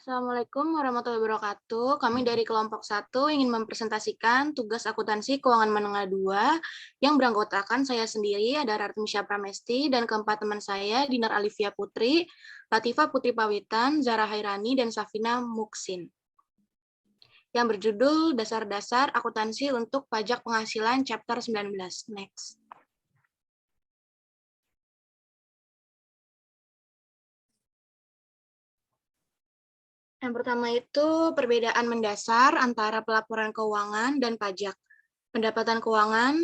Assalamualaikum warahmatullahi wabarakatuh. Kami dari kelompok 1 ingin mempresentasikan tugas akuntansi keuangan menengah 2 yang beranggotakan saya sendiri, ada Ratmisha Pramesti, dan keempat teman saya, Dinar Alivia Putri, Latifah Putri Pawitan, Zara Hairani, dan Safina Muksin. Yang berjudul Dasar-Dasar Akuntansi untuk Pajak Penghasilan Chapter 19. Next. Yang pertama itu perbedaan mendasar antara pelaporan keuangan dan pajak. Pendapatan keuangan,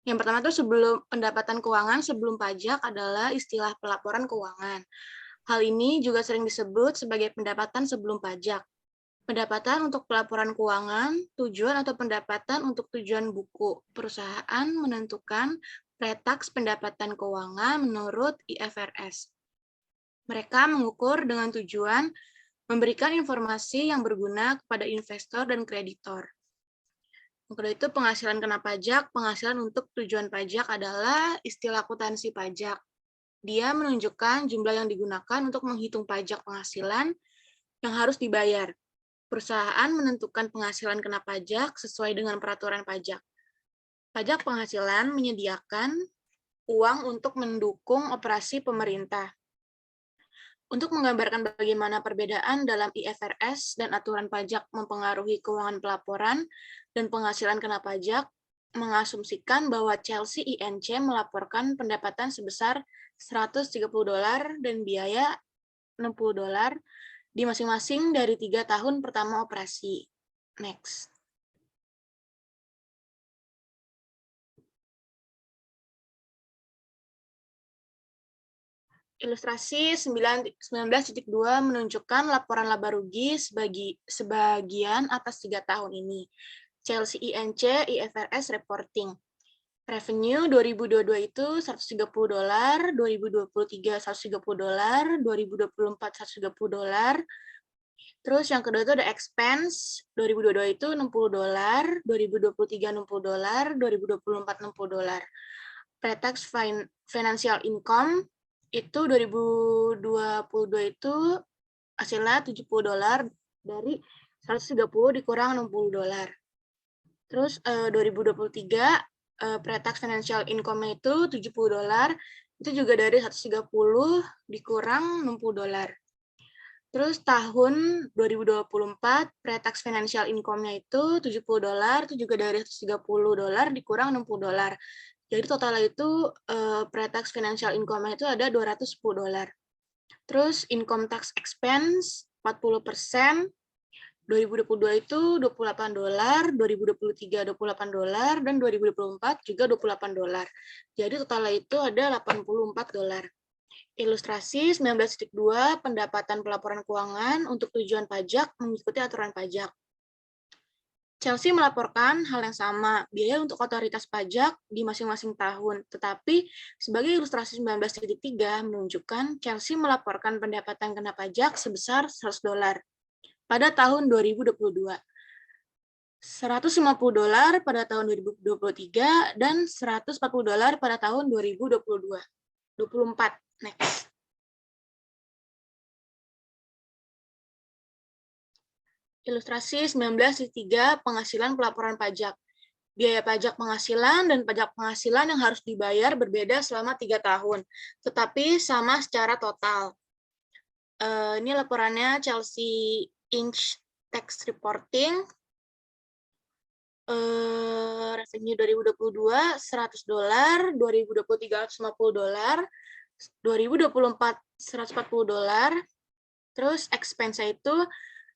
yang pertama itu pendapatan keuangan sebelum pajak adalah istilah pelaporan keuangan. Hal ini juga sering disebut sebagai pendapatan sebelum pajak. Pendapatan untuk pelaporan keuangan, tujuan atau pendapatan untuk tujuan buku. Perusahaan menentukan pre-tax pendapatan keuangan menurut IFRS. Mereka mengukur dengan tujuan memberikan informasi yang berguna kepada investor dan kreditor. Yang kedua itu penghasilan kena pajak. Penghasilan untuk tujuan pajak adalah istilah akuntansi pajak. Dia menunjukkan jumlah yang digunakan untuk menghitung pajak penghasilan yang harus dibayar. Perusahaan menentukan penghasilan kena pajak sesuai dengan peraturan pajak. Pajak penghasilan menyediakan uang untuk mendukung operasi pemerintah. Untuk menggambarkan bagaimana perbedaan dalam IFRS dan aturan pajak mempengaruhi keuangan pelaporan dan penghasilan kena pajak, mengasumsikan bahwa Chelsea INC melaporkan pendapatan sebesar $130 dan biaya $60 di masing-masing dari 3 tahun pertama operasi. Next. Ilustrasi 19.2 menunjukkan laporan laba rugi sebagian atas 3 tahun ini. Chelsea INC IFRS Reporting. Revenue 2022 itu $130, 2023 $130, 2024 $130. Terus yang kedua itu ada expense, 2022 itu $60, 2023 $60, 2024 $60. Pre-tax financial income itu 2022 itu hasilnya $70 dari 130 dikurang $60. Terus 2023 pre-tax financial income itu $70, itu juga dari 130 dikurang $60. Terus tahun 2024 pre-tax financial income-nya itu $70, itu juga dari $130 dikurang $60. Jadi totalnya itu pre-tax financial income-nya itu ada $210. Terus income tax expense 40%, 2022 itu $28, 2023 $28, dan 2024 juga $28. Jadi totalnya itu ada $84. Ilustrasi 19.2 pendapatan pelaporan keuangan untuk tujuan pajak mengikuti aturan pajak. Chelsea melaporkan hal yang sama, biaya untuk otoritas pajak di masing-masing tahun, tetapi sebagai ilustrasi 19.3 menunjukkan Chelsea melaporkan pendapatan kena pajak sebesar $100 pada tahun 2022. $150 pada tahun 2023 dan $140 pada tahun 2024. Next. Ilustrasi 19.3 penghasilan pelaporan pajak. Biaya pajak penghasilan dan pajak penghasilan yang harus dibayar berbeda selama 3 tahun, tetapi sama secara total. Ini laporannya Chelsea Inc. Tax Reporting. Revenue 2022 $100, 2023 $150, 2024 $140, terus expense itu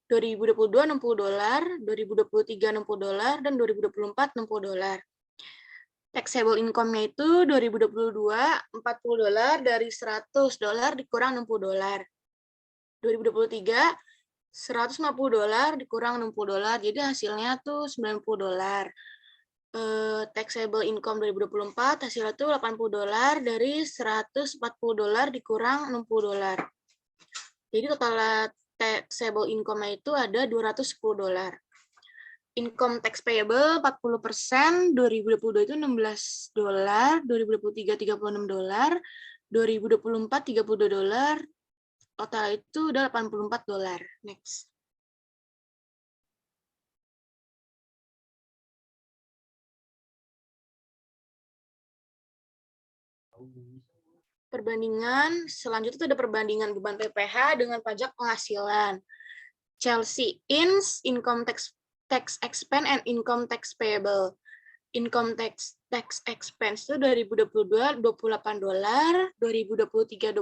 2022 $60, 2023 $60, dan 2024 $60. Taxable income-nya itu 2022 $40 dari $100 dikurang $60. 2023 $150 dikurang $60, jadi hasilnya tuh $90. Taxable income 2024 hasilnya tuh $80 dari $140 dikurang $60. Jadi total taxable income-nya itu ada $210. Income tax payable 40%, 2022 itu $16, 2023 $36, 2024 $32, Total itu udah $84. Next. Perbandingan selanjutnya itu ada perbandingan beban PPh dengan pajak penghasilan. Chelsea ins income tax expense and income tax payable. Income tax expense itu 2022 $28, 2023 $28,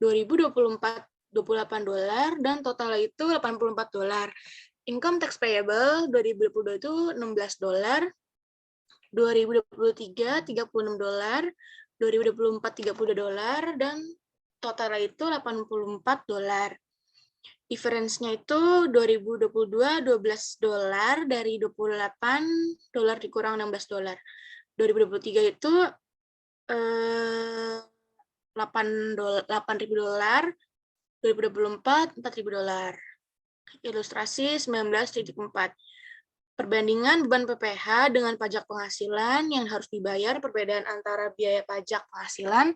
2024 $28, dan total itu $84. Income tax payable 2022 itu $16, 2023 $36, 2024 $30, dan total itu $84. Difference-nya itu 2022 $12 dari $28 dikurang $16. 2023 itu $8.000, 2024 $4.000. Ilustrasi 19.4. Perbandingan beban PPh dengan pajak penghasilan yang harus dibayar, perbedaan antara biaya pajak penghasilan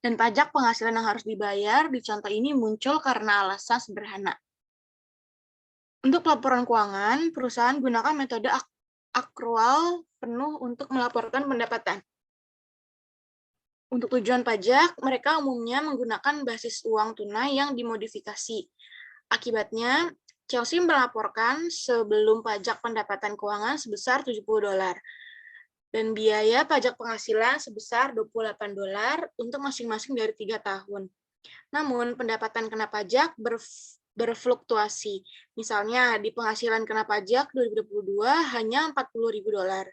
dan pajak penghasilan yang harus dibayar di contoh ini muncul karena alasan sederhana. Untuk laporan keuangan, perusahaan gunakan metode akrual penuh untuk melaporkan pendapatan. Untuk tujuan pajak, mereka umumnya menggunakan basis uang tunai yang dimodifikasi. Akibatnya, Chelsea melaporkan sebelum pajak pendapatan keuangan sebesar $70 dan biaya pajak penghasilan sebesar $28 untuk masing-masing dari 3 tahun. Namun, pendapatan kena pajak berfluktuasi. Misalnya, di penghasilan kena pajak 2022 hanya $40.000.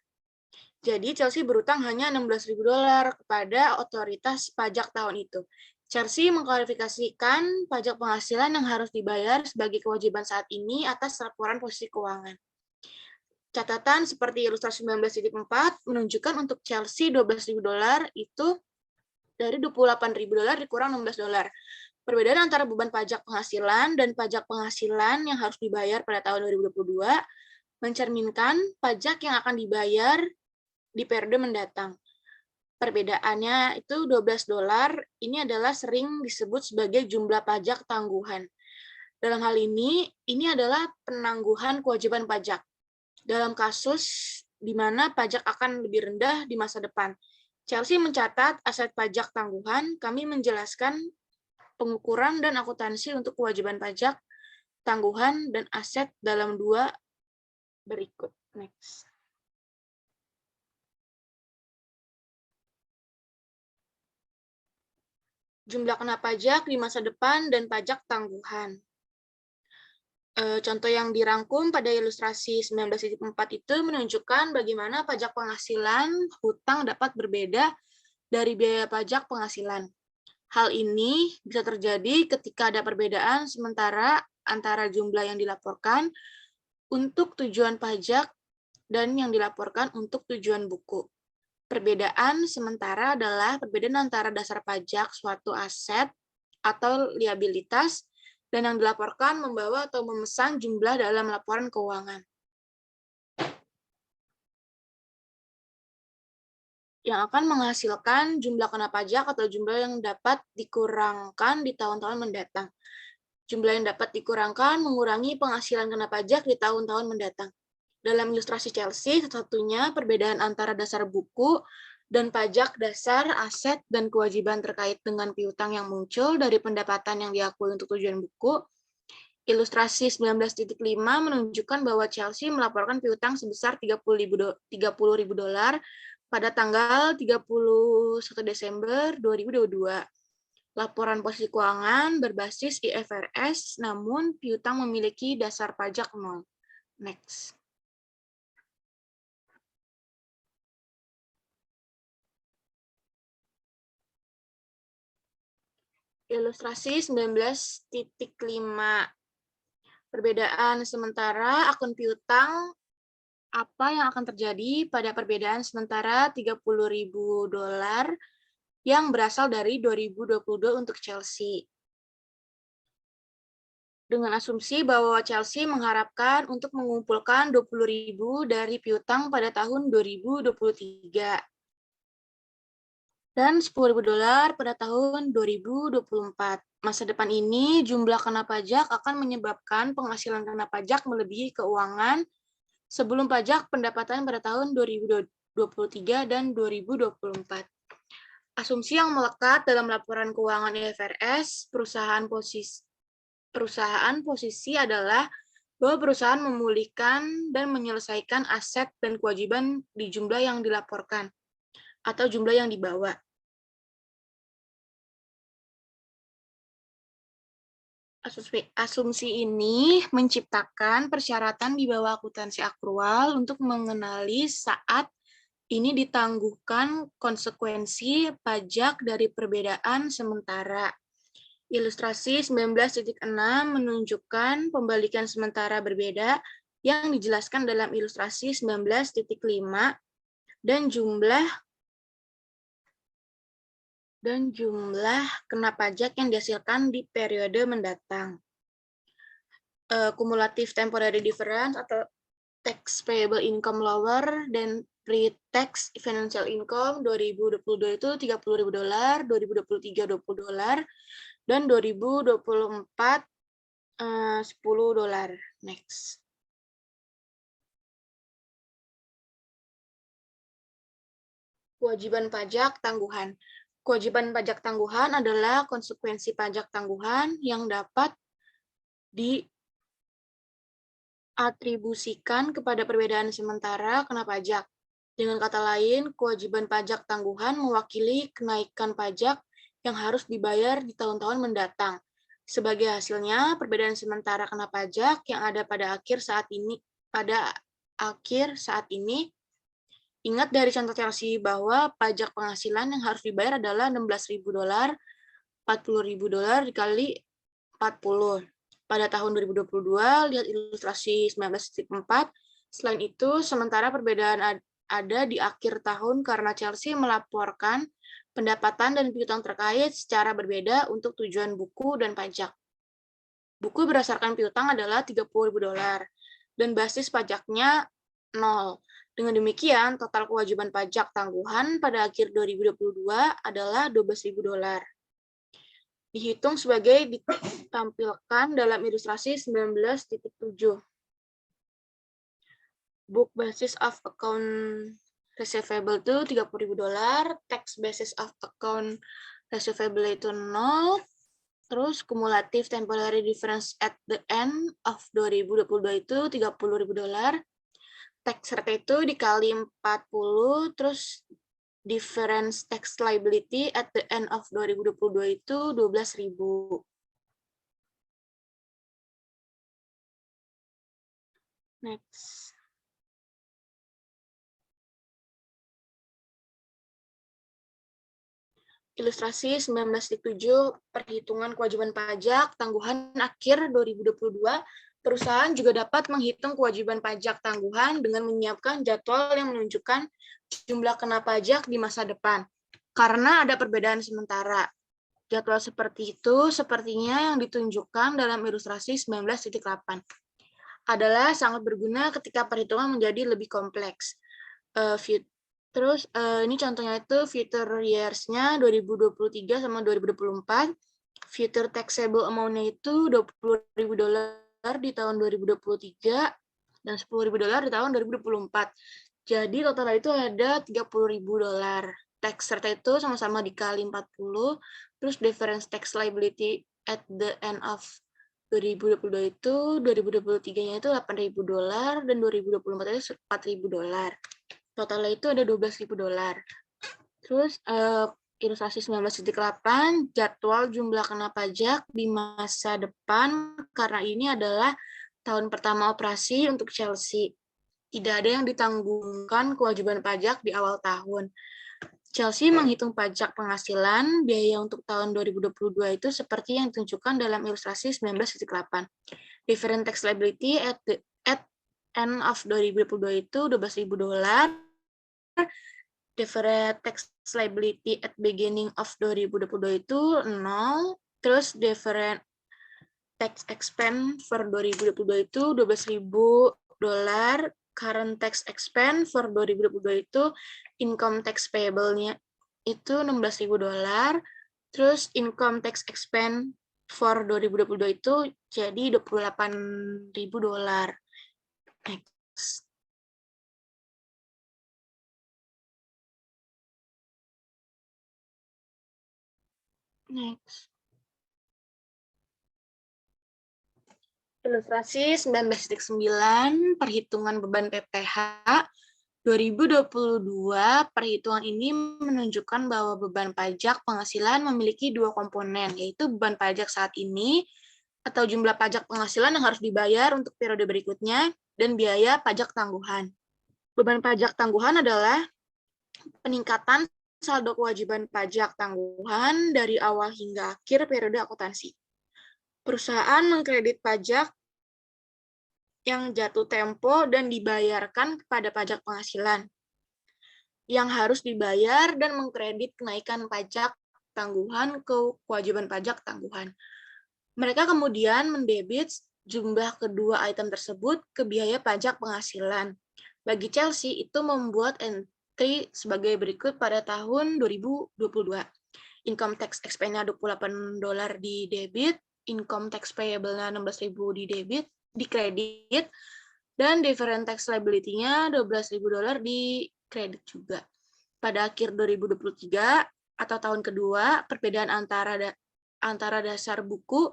Jadi, Chelsea berutang hanya $16.000 kepada otoritas pajak tahun itu. Chelsea mengklarifikasikan pajak penghasilan yang harus dibayar sebagai kewajiban saat ini atas laporan posisi keuangan. Catatan seperti ilustrasi 19.4 menunjukkan untuk Chelsea $12.000 itu dari $28.000 dikurang $16. Perbedaan antara beban pajak penghasilan dan pajak penghasilan yang harus dibayar pada tahun 2022 mencerminkan pajak yang akan dibayar di periode mendatang. Perbedaannya itu $12, ini adalah sering disebut sebagai jumlah pajak tangguhan. Dalam hal ini adalah penangguhan kewajiban pajak. Dalam kasus di mana pajak akan lebih rendah di masa depan. Chelsea mencatat aset pajak tangguhan, kami menjelaskan pengukuran dan akuntansi untuk kewajiban pajak, tangguhan, dan aset dalam 2 berikut. Next. Jumlah kena pajak di masa depan dan pajak tangguhan. Contoh yang dirangkum pada ilustrasi 19.4 itu menunjukkan bagaimana pajak penghasilan hutang dapat berbeda dari biaya pajak penghasilan. Hal ini bisa terjadi ketika ada perbedaan sementara antara jumlah yang dilaporkan untuk tujuan pajak dan yang dilaporkan untuk tujuan buku. Perbedaan sementara adalah perbedaan antara dasar pajak suatu aset atau liabilitas dan yang dilaporkan membawa atau memesan jumlah dalam laporan keuangan. Yang akan menghasilkan jumlah kena pajak atau jumlah yang dapat dikurangkan di tahun-tahun mendatang. Jumlah yang dapat dikurangkan mengurangi penghasilan kena pajak di tahun-tahun mendatang. Dalam ilustrasi Chelsea, satu-satunya perbedaan antara dasar buku dan pajak dasar, aset, dan kewajiban terkait dengan piutang yang muncul dari pendapatan yang diakui untuk tujuan buku. Ilustrasi 19.5 menunjukkan bahwa Chelsea melaporkan piutang sebesar $30.000 pada tanggal 31 Desember 2022. Laporan posisi keuangan berbasis IFRS, namun piutang memiliki dasar pajak 0. Next. Ilustrasi 19.5. Perbedaan sementara akun piutang, apa yang akan terjadi pada perbedaan sementara $30.000 yang berasal dari 2022 untuk Chelsea. Dengan asumsi bahwa Chelsea mengharapkan untuk mengumpulkan 20.000 dari piutang pada tahun 2023. dan $10.000 pada tahun 2024. Masa depan ini, jumlah kena pajak akan menyebabkan penghasilan kena pajak melebihi keuangan sebelum pajak pendapatan pada tahun 2023 dan 2024. Asumsi yang melekat dalam laporan keuangan IFRS perusahaan posisi adalah bahwa perusahaan memulihkan dan menyelesaikan aset dan kewajiban di jumlah yang dilaporkan atau jumlah yang dibawa. Asumsi ini menciptakan persyaratan di bawah akuntansi akrual untuk mengenali saat ini ditangguhkan konsekuensi pajak dari perbedaan sementara. Ilustrasi 19.6 menunjukkan pembalikan sementara berbeda yang dijelaskan dalam ilustrasi 19.5 dan jumlah kena pajak yang dihasilkan di periode mendatang. Cumulative temporary difference atau tax payable income lower dan pre-tax financial income 2022 itu $30.000, 2023 $20, dan 2024 $10. Next. Kewajiban pajak tangguhan. Kewajiban pajak tangguhan adalah konsekuensi pajak tangguhan yang dapat diatribusikan kepada perbedaan sementara kena pajak. Dengan kata lain, kewajiban pajak tangguhan mewakili kenaikan pajak yang harus dibayar di tahun-tahun mendatang. Sebagai hasilnya, perbedaan sementara kena pajak yang ada pada akhir saat ini, ingat dari contoh Chelsea bahwa pajak penghasilan yang harus dibayar adalah $16.000, $40.000 dikali 40. Pada tahun 2022, lihat ilustrasi 19.4. Selain itu, sementara perbedaan ada di akhir tahun karena Chelsea melaporkan pendapatan dan piutang terkait secara berbeda untuk tujuan buku dan pajak. Buku berdasarkan piutang adalah $30.000 dan basis pajaknya 0. Dengan demikian, total kewajiban pajak tangguhan pada akhir 2022 adalah $12.000. Dihitung sebagai ditampilkan dalam ilustrasi 19.7. Book basis of account receivable itu $30.000, tax basis of account receivable itu 0, terus cumulative temporary difference at the end of 2022 itu $30.000, tax rate itu dikali 40, terus difference tax liability at the end of 2022 itu $12.000. Next. Ilustrasi 19.7, perhitungan kewajiban pajak tangguhan akhir 2022. Perusahaan juga dapat menghitung kewajiban pajak tangguhan dengan menyiapkan jadwal yang menunjukkan jumlah kena pajak di masa depan. Karena ada perbedaan sementara. Jadwal seperti itu sepertinya yang ditunjukkan dalam ilustrasi 19.8. Adalah sangat berguna ketika perhitungan menjadi lebih kompleks. Terus ini contohnya itu future years-nya 2023 sama 2024. Future taxable amount-nya itu $20.000 di tahun 2023 dan $10.000 di tahun 2024. Jadi total itu ada $30.000. Tax rate itu sama-sama dikali 40, terus difference tax liability at the end of 2022 itu 2023-nya itu $8.000 dan 2024 itu $4.000. Totalnya itu ada $12.000. Terus ilustrasi 19.8, jadwal jumlah kena pajak di masa depan karena ini adalah tahun pertama operasi untuk Chelsea. Tidak ada yang ditanggungkan kewajiban pajak di awal tahun. Chelsea menghitung pajak penghasilan, biaya untuk tahun 2022 itu seperti yang ditunjukkan dalam ilustrasi 19.8. Different tax liability at end of 2022 itu $12.000. Different tax liability at beginning of 2022 itu 0. Terus different tax expense for 2022 itu $12.000. Current tax expense for 2022 itu income tax payable-nya itu $16.000. Terus income tax expense for 2022 itu jadi $28.000. Next. Next. Ilustrasi 19.9, perhitungan beban PPh 2022. Perhitungan ini menunjukkan bahwa beban pajak penghasilan memiliki dua komponen, yaitu beban pajak saat ini atau jumlah pajak penghasilan yang harus dibayar untuk periode berikutnya, dan biaya pajak tangguhan. Beban pajak tangguhan adalah peningkatan saldo kewajiban pajak tangguhan dari awal hingga akhir periode akuntansi. Perusahaan mengkredit pajak yang jatuh tempo dan dibayarkan kepada pajak penghasilan yang harus dibayar dan mengkredit kenaikan pajak tangguhan ke kewajiban pajak tangguhan. Mereka kemudian mendebit jumlah kedua item tersebut ke biaya pajak penghasilan. Bagi Chelsea, itu membuat entry sebagai berikut pada tahun 2022. Income tax expense-nya $28 di debit, income tax payable-nya $16.000 di debit, di kredit, dan different tax liability-nya $12.000 di kredit juga. Pada akhir 2023 atau tahun kedua, perbedaan antara dasar buku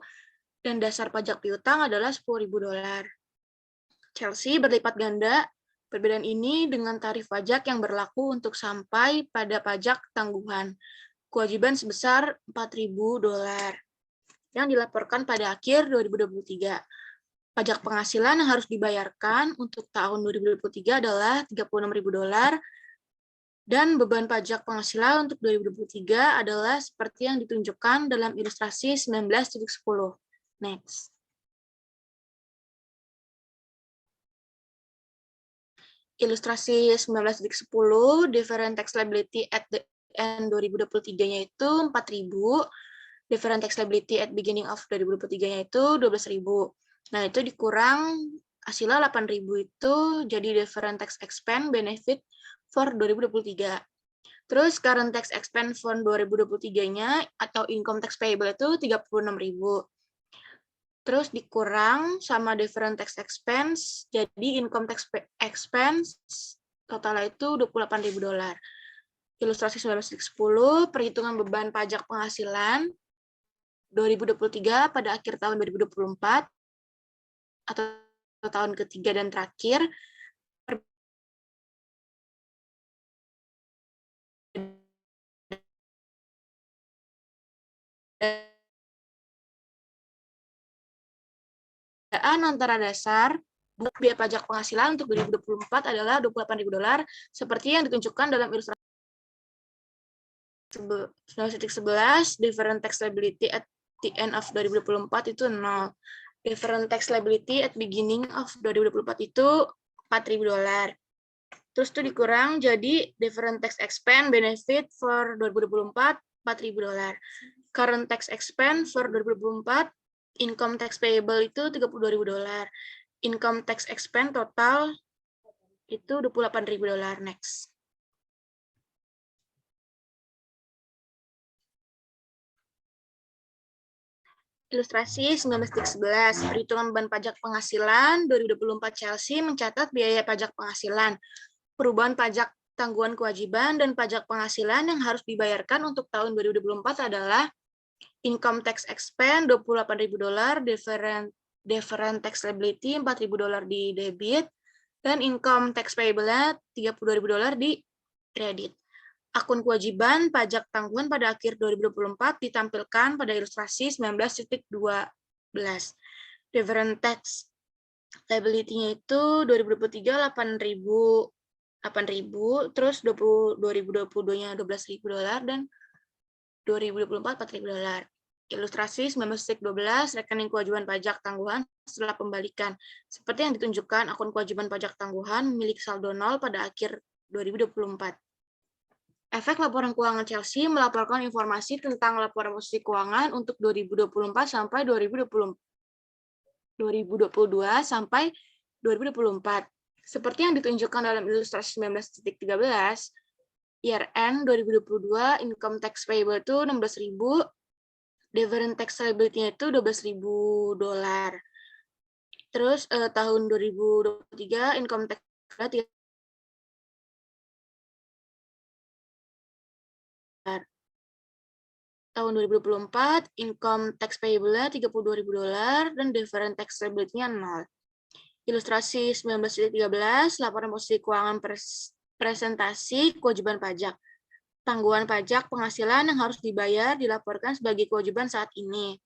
dan dasar pajak piutang adalah $10.000. Chelsea berlipat ganda perbedaan ini dengan tarif pajak yang berlaku untuk sampai pada pajak tangguhan. Kewajiban sebesar $4.000 yang dilaporkan pada akhir 2023. Pajak penghasilan yang harus dibayarkan untuk tahun 2023 adalah $36.000, dan beban pajak penghasilan untuk 2023 adalah seperti yang ditunjukkan dalam ilustrasi 19.10. Next. Ilustrasi 19.10, different tax liability at the end 2023-nya itu $4.000, different tax liability at beginning of 2023-nya itu $12.000. Nah, itu dikurang hasilnya $8.000 itu jadi different tax expense benefit for 2023. Terus current tax expense for 2023-nya atau income tax payable itu $36.000. Terus dikurang sama different tax expense, jadi income tax expense totalnya itu $28.000. Ilustrasi 19.10, perhitungan beban pajak penghasilan 2023 pada akhir tahun 2024 atau tahun ketiga dan terakhir. Antara dasar biaya pajak penghasilan untuk 2024 adalah $28.000 seperti yang ditunjukkan dalam ilustrasi 19.11, different tax liability at the end of 2024 itu 0. Different tax liability at beginning of 2024 itu $4.000. Terus itu dikurang jadi different tax expense benefit for 2024 $4.000. Current tax expense for 2024, income tax payable itu $32.000. Income tax expense total itu $28.000. Next. Ilustrasi 19.11, perhitungan beban pajak penghasilan 2024 Chelsea mencatat biaya pajak penghasilan, perubahan pajak tangguhan kewajiban, dan pajak penghasilan yang harus dibayarkan untuk tahun 2024 adalah income tax expense $28.000, different tax liability $4.000 di debit, dan income tax payable-nya $32.000 di kredit. Akun kewajiban pajak tanggungan pada akhir 2024 ditampilkan pada ilustrasi 19.12. Different tax liability-nya itu 2023 $8.000, terus 2022-nya $12.000 dan 2024 $4.000. Ilustrasi 19.12, rekening kewajiban pajak tangguhan setelah pembalikan. Seperti yang ditunjukkan, akun kewajiban pajak tangguhan memiliki saldo 0 pada akhir 2024. Efek laporan keuangan Chelsea melaporkan informasi tentang laporan posisi keuangan untuk 2024 sampai 2022 sampai 2024. Seperti yang ditunjukkan dalam ilustrasi 19.13, year end 2022 income tax payable itu 16.000, different tax liability-nya itu $12.000. Terus tahun 2023 income tax tahun 2024 income tax payable-nya $32.000 dan different tax liability-nya 0. Ilustrasi 19.13, laporan posisi keuangan presentasi kewajiban pajak. Tanggungan pajak penghasilan yang harus dibayar dilaporkan sebagai kewajiban saat ini.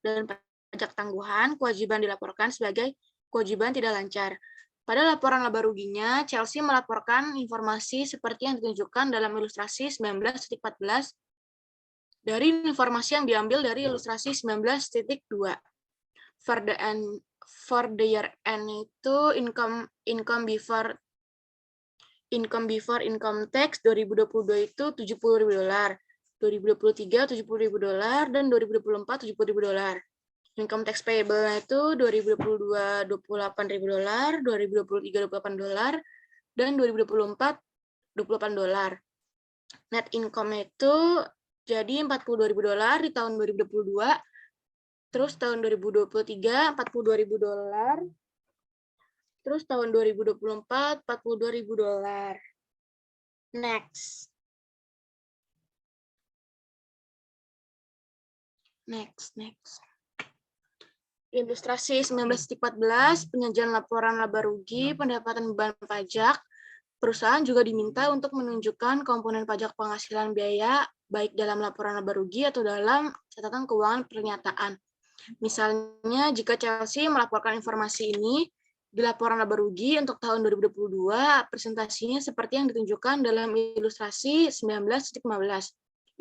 Dan pajak tangguhan, kewajiban dilaporkan sebagai kewajiban tidak lancar. Pada laporan laba ruginya, Chelsea melaporkan informasi seperti yang ditunjukkan dalam ilustrasi 19.14 dari informasi yang diambil dari ilustrasi 19.2. For the year end itu income before income tax 2022 itu $70.000, 2023 $70.000 dan 2024 $70.000. Income tax payable itu 2022 $28.000, 2023 $28 dan 2024 $28. Net income itu jadi $42.000 di tahun 2022. Terus tahun 2023 $42.000. Terus tahun 2024 $42.000. Next. Ilustrasi 19.14, penyajian laporan laba rugi, pendapatan beban pajak. Perusahaan juga diminta untuk menunjukkan komponen pajak penghasilan biaya, baik dalam laporan laba rugi atau dalam catatan keuangan pernyataan. Misalnya, jika Chelsea melaporkan informasi ini di laporan laba rugi untuk tahun 2022, presentasinya seperti yang ditunjukkan dalam ilustrasi 19.15.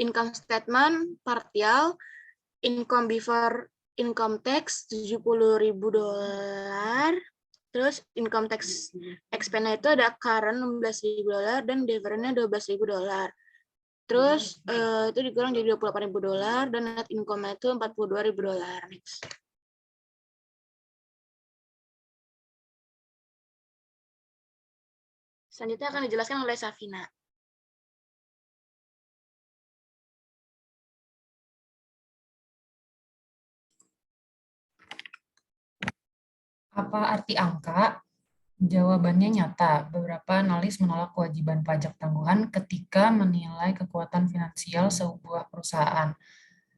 Income statement partial, income before income tax $70.000. Terus income tax expense itu ada current $16.000 dan different-nya $12.000. Terus itu dikurang jadi $28.000 dan net income itu $42.000. Next. Selanjutnya akan dijelaskan oleh Safina. Apa arti angka? Jawabannya nyata. Beberapa analis menolak kewajiban pajak tangguhan ketika menilai kekuatan finansial sebuah perusahaan.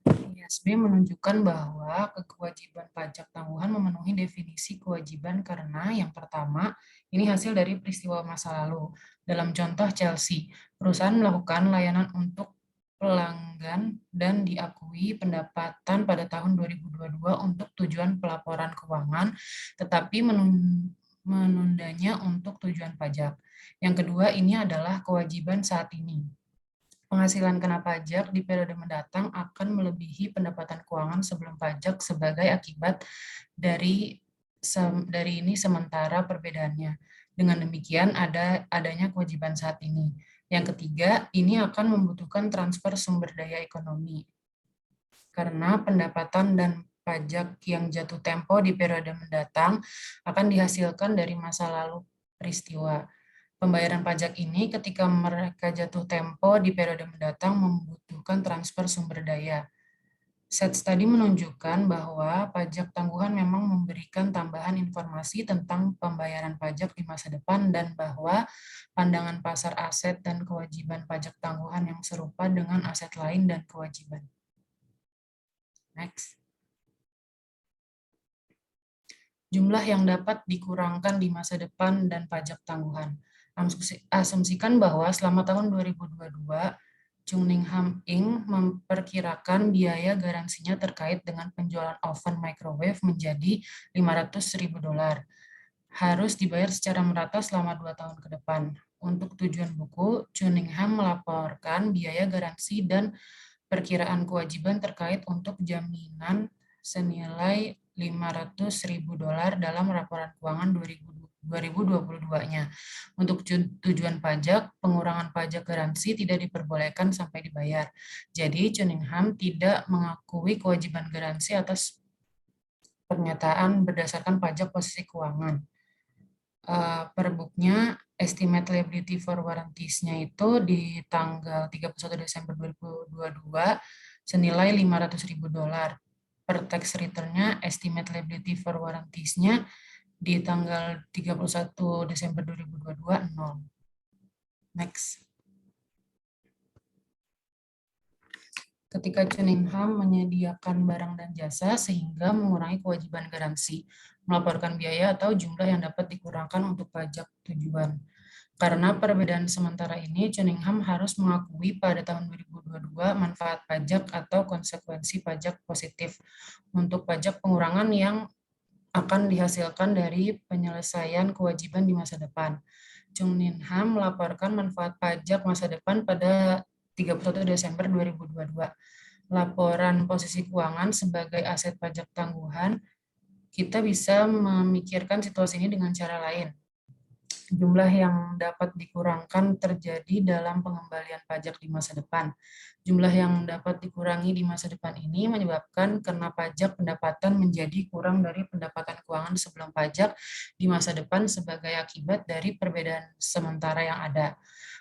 ISB menunjukkan bahwa kewajiban pajak tangguhan memenuhi definisi kewajiban karena yang pertama, ini hasil dari peristiwa masa lalu. Dalam contoh Chelsea, perusahaan melakukan layanan untuk pelanggan dan diakui pendapatan pada tahun 2022 untuk tujuan pelaporan keuangan, tetapi menundanya untuk tujuan pajak. Yang kedua, ini adalah kewajiban saat ini. Penghasilan kena pajak di periode mendatang akan melebihi pendapatan keuangan sebelum pajak sebagai akibat dari ini sementara perbedaannya. Dengan demikian adanya kewajiban saat ini. Yang ketiga, ini akan membutuhkan transfer sumber daya ekonomi. Karena pendapatan dan pajak yang jatuh tempo di periode mendatang akan dihasilkan dari masa lalu peristiwa. Pembayaran pajak ini ketika mereka jatuh tempo di periode mendatang membutuhkan transfer sumber daya. Set study menunjukkan bahwa pajak tangguhan memang memberikan tambahan informasi tentang pembayaran pajak di masa depan dan bahwa pandangan pasar aset dan kewajiban pajak tangguhan yang serupa dengan aset lain dan kewajiban. Next. Jumlah yang dapat dikurangkan di masa depan dan pajak tangguhan. Asumsikan bahwa selama tahun 2022, Cunningham Inc. memperkirakan biaya garansinya terkait dengan penjualan oven microwave menjadi $500.000. Harus dibayar secara merata selama 2 tahun ke depan. Untuk tujuan buku, Cunningham melaporkan biaya garansi dan perkiraan kewajiban terkait untuk jaminan senilai $500.000 dalam laporan keuangan 2022-nya. Untuk tujuan pajak, pengurangan pajak garansi tidak diperbolehkan sampai dibayar. Jadi, Cunningham tidak mengakui kewajiban garansi atas pernyataan berdasarkan pajak posisi keuangan. Per booknya, estimate liability for warranties-nya itu di tanggal 31 Desember 2022 senilai $500.000. Per tax return-nya estimate liability for warranties-nya di tanggal 31 Desember 2022 0. Next. Ketika Cunningham menyediakan barang dan jasa sehingga mengurangi kewajiban garansi, melaporkan biaya atau jumlah yang dapat dikurangkan untuk pajak tujuan. Karena perbedaan sementara ini, Cunningham harus mengakui pada tahun 2022 manfaat pajak atau konsekuensi pajak positif untuk pajak pengurangan yang akan dihasilkan dari penyelesaian kewajiban di masa depan. Cunningham melaporkan manfaat pajak masa depan pada 31 Desember 2022. Laporan posisi keuangan sebagai aset pajak tangguhan, kita bisa memikirkan situasi ini dengan cara lain. Jumlah yang dapat dikurangkan terjadi dalam pengembalian pajak di masa depan. Jumlah yang dapat dikurangi di masa depan ini menyebabkan kena pajak pendapatan menjadi kurang dari pendapatan keuangan sebelum pajak di masa depan sebagai akibat dari perbedaan sementara yang ada.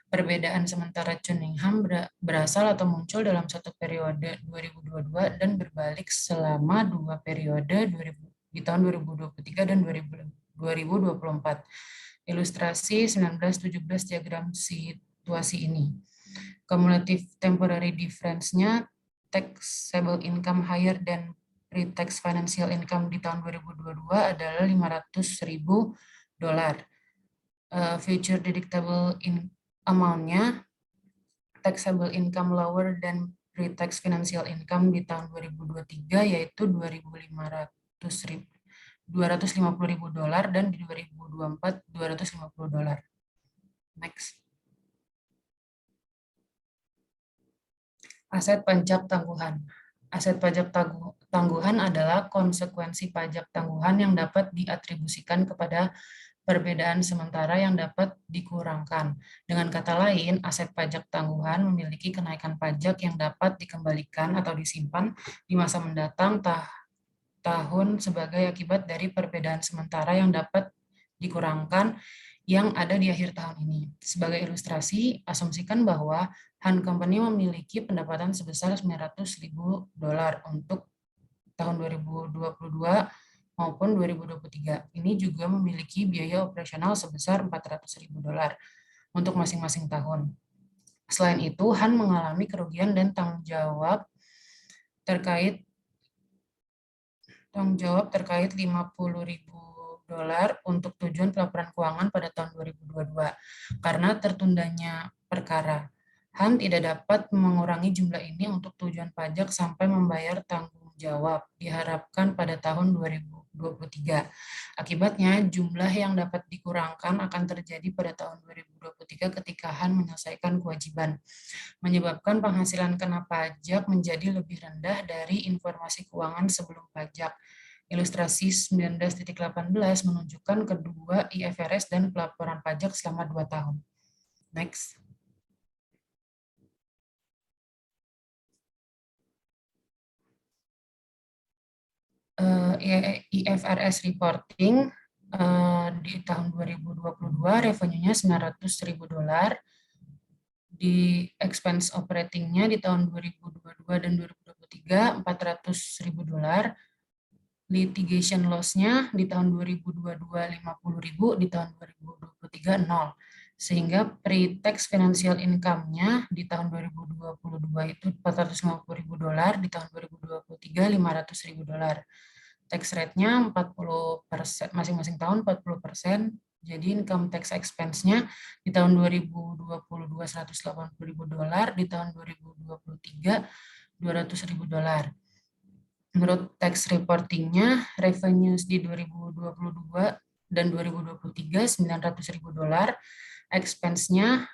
Perbedaan sementara Cunningham berasal atau muncul dalam satu periode 2022 dan berbalik selama dua periode di tahun 2023 dan 2024. Ilustrasi 19-17 diagram situasi ini. Cumulative temporary difference-nya taxable income higher than pre-tax financial income di tahun 2022 adalah $500.000. Future deductible amount-nya taxable income lower than pre-tax financial income di tahun 2023 yaitu $250.000 dan di 2024 $250. Next. Aset pajak tangguhan. Aset pajak tangguhan adalah konsekuensi pajak tangguhan yang dapat diatribusikan kepada perbedaan sementara yang dapat dikurangkan. Dengan kata lain, aset pajak tangguhan memiliki kenaikan pajak yang dapat dikembalikan atau disimpan di masa mendatang tahun sebagai akibat dari perbedaan sementara yang dapat dikurangkan yang ada di akhir tahun ini. Sebagai ilustrasi, asumsikan bahwa Han Company memiliki pendapatan sebesar $900.000 untuk tahun 2022 maupun 2023. Ini juga memiliki biaya operasional sebesar $400.000 untuk masing-masing tahun. Selain itu, Han mengalami kerugian dan tanggung jawab terkait $50.000 untuk tujuan pelaporan keuangan pada tahun 2022 karena tertundanya perkara. Han tidak dapat mengurangi jumlah ini untuk tujuan pajak sampai membayar tanggung jawab diharapkan pada tahun 2023. Akibatnya, jumlah yang dapat dikurangkan akan terjadi pada tahun 2023 ketika Han menyelesaikan kewajiban, menyebabkan penghasilan kena pajak menjadi lebih rendah dari informasi keuangan sebelum pajak. Ilustrasi 19.18 menunjukkan kedua IFRS dan pelaporan pajak selama 2 tahun. Next. IFRS reporting di tahun 2022 revenue-nya $900.000, di expense operating-nya di tahun 2022 dan 2023 $400.000, litigation loss-nya di tahun 2022 $50.000, di tahun 2023 0. Sehingga pre-tax financial income-nya di tahun 2022 itu $450.000, di tahun 2023 $500.000. Tax rate-nya 40%, masing-masing tahun 40%. Jadi income tax expense-nya di tahun 2022 $180.000, di tahun 2023 $200.000. Menurut tax reporting-nya, revenues di 2022 dan 2023 $900.000, expense-nya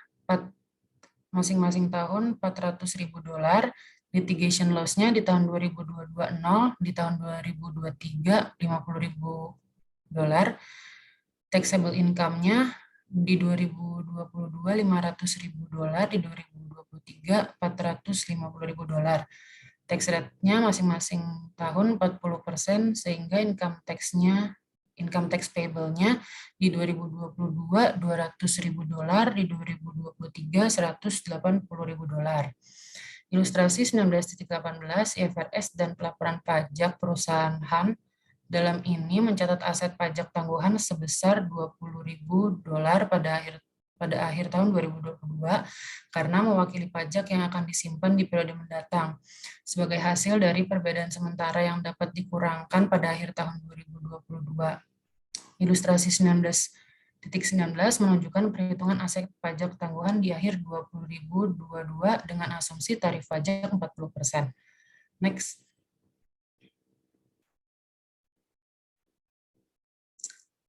masing-masing tahun $400.000, litigation loss-nya di tahun 2022 0, di tahun 2023 $50.000, taxable income-nya di 2022 $500.000, di 2023 $450.000. Tax rate-nya masing-masing tahun 40%, sehingga income tax-nya income tax payable-nya di 2022 $200.000, di 2023 $180.000. Ilustrasi 19.18 IFRS dan pelaporan pajak perusahaan Han dalam ini mencatat aset pajak tangguhan sebesar $20.000 pada akhir tahun 2022 karena mewakili pajak yang akan disimpan di periode mendatang sebagai hasil dari perbedaan sementara yang dapat dikurangkan pada akhir tahun 2022. Ilustrasi 19.19 menunjukkan perhitungan aset pajak tangguhan di akhir 2022 dengan asumsi tarif pajak 40%. Next.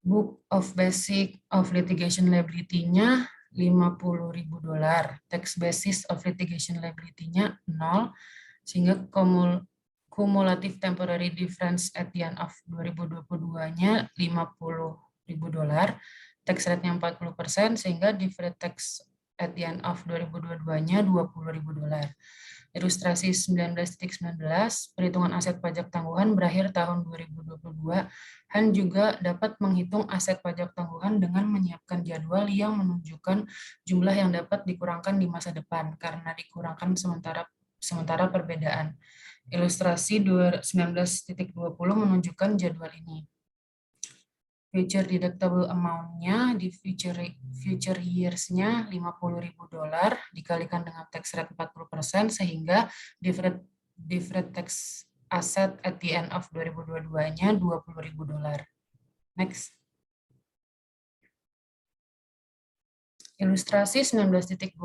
Book of Basic of Litigation Liability-nya $50.000. Tax Basis of Litigation Liability-nya 0, sehingga Cumulative Temporary Difference at the end of 2022-nya $50.000. Tax rate-nya 40%, sehingga Deferred Tax at the end of 2022-nya $20.000. Ilustrasi 19.19, perhitungan aset pajak tangguhan berakhir tahun 2022, Han juga dapat menghitung aset pajak tangguhan dengan menyiapkan jadwal yang menunjukkan jumlah yang dapat dikurangkan di masa depan karena dikurangkan sementara perbedaan. Ilustrasi 19.20 menunjukkan jadwal ini. Future deductible amount-nya di future years-nya $50.000 dikalikan dengan tax rate 40% sehingga deferred tax asset at the end of 2022-nya $20.000. Next. Ilustrasi 19.20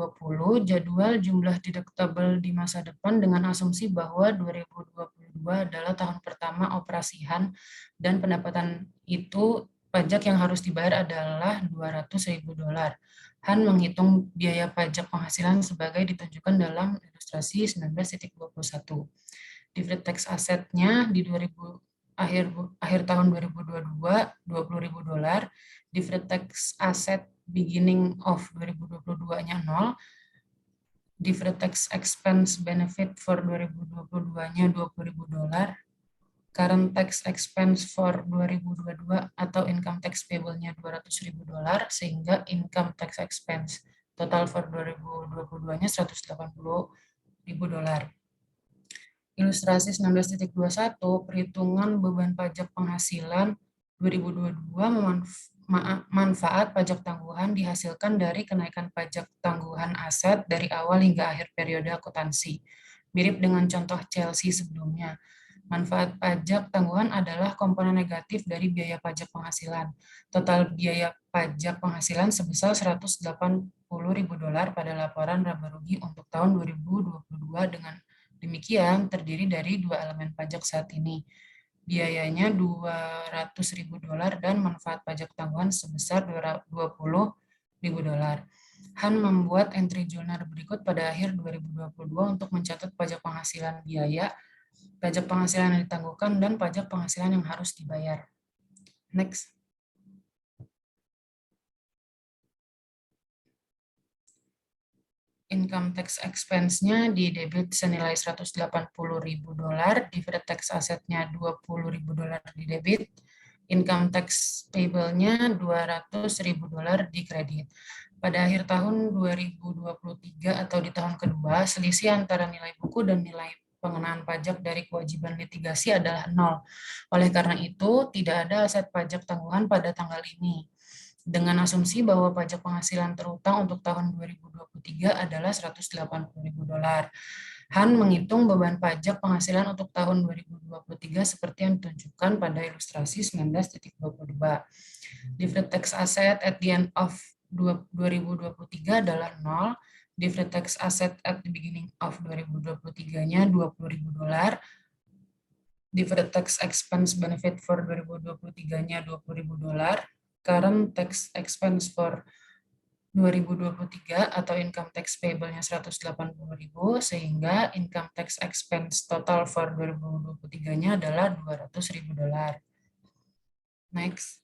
jadwal jumlah deductible di masa depan dengan asumsi bahwa 2022 adalah tahun pertama operasi Han dan pendapatan itu pajak yang harus dibayar adalah $200.000. Han menghitung biaya pajak penghasilan sebagai ditunjukkan dalam ilustrasi 19.21. Deferred tax asset-nya di akhir tahun 2022 $20.000. Deferred tax asset beginning of 2022-nya 0. Deferred tax expense benefit for 2022-nya $20.000. Current tax expense for 2022 atau income tax payable-nya $200.000 sehingga income tax expense total for 2022-nya $180.000. Ilustrasi 19.21 perhitungan beban pajak penghasilan 2022 manfaat pajak tangguhan dihasilkan dari kenaikan pajak tangguhan aset dari awal hingga akhir periode akuntansi. Mirip dengan contoh Chelsea sebelumnya. Manfaat pajak tangguhan adalah komponen negatif dari biaya pajak penghasilan. Total biaya pajak penghasilan sebesar $180.000 pada laporan laba rugi untuk tahun 2022 dengan demikian terdiri dari dua elemen pajak saat ini. Biayanya $200.000 dan manfaat pajak tangguhan sebesar $20.000. Han membuat entry journal berikut pada akhir 2022 untuk mencatat pajak penghasilan biaya, pajak penghasilan yang ditangguhkan, dan pajak penghasilan yang harus dibayar. Next. Income tax expense-nya di debit senilai $180.000, deferred tax asset-nya $20.000 di debit, income tax payable-nya $200.000 di kredit. Pada akhir tahun 2023 atau di tahun kedua, selisih antara nilai buku dan nilai pengenaan pajak dari kewajiban litigasi adalah 0. Oleh karena itu, tidak ada aset pajak tangguhan pada tanggal ini. Dengan asumsi bahwa pajak penghasilan terutang untuk tahun 2023 adalah $180.000. Han menghitung beban pajak penghasilan untuk tahun 2023 seperti yang ditunjukkan pada ilustrasi 19.22. Deferred tax asset at the end of 2023 adalah 0. Deferred tax asset at the beginning of 2023-nya $20.000. Deferred tax expense benefit for 2023-nya $20.000. Current tax expense for 2023 atau income tax payable-nya $180.000 sehingga income tax expense total for 2023-nya adalah $200.000. Next.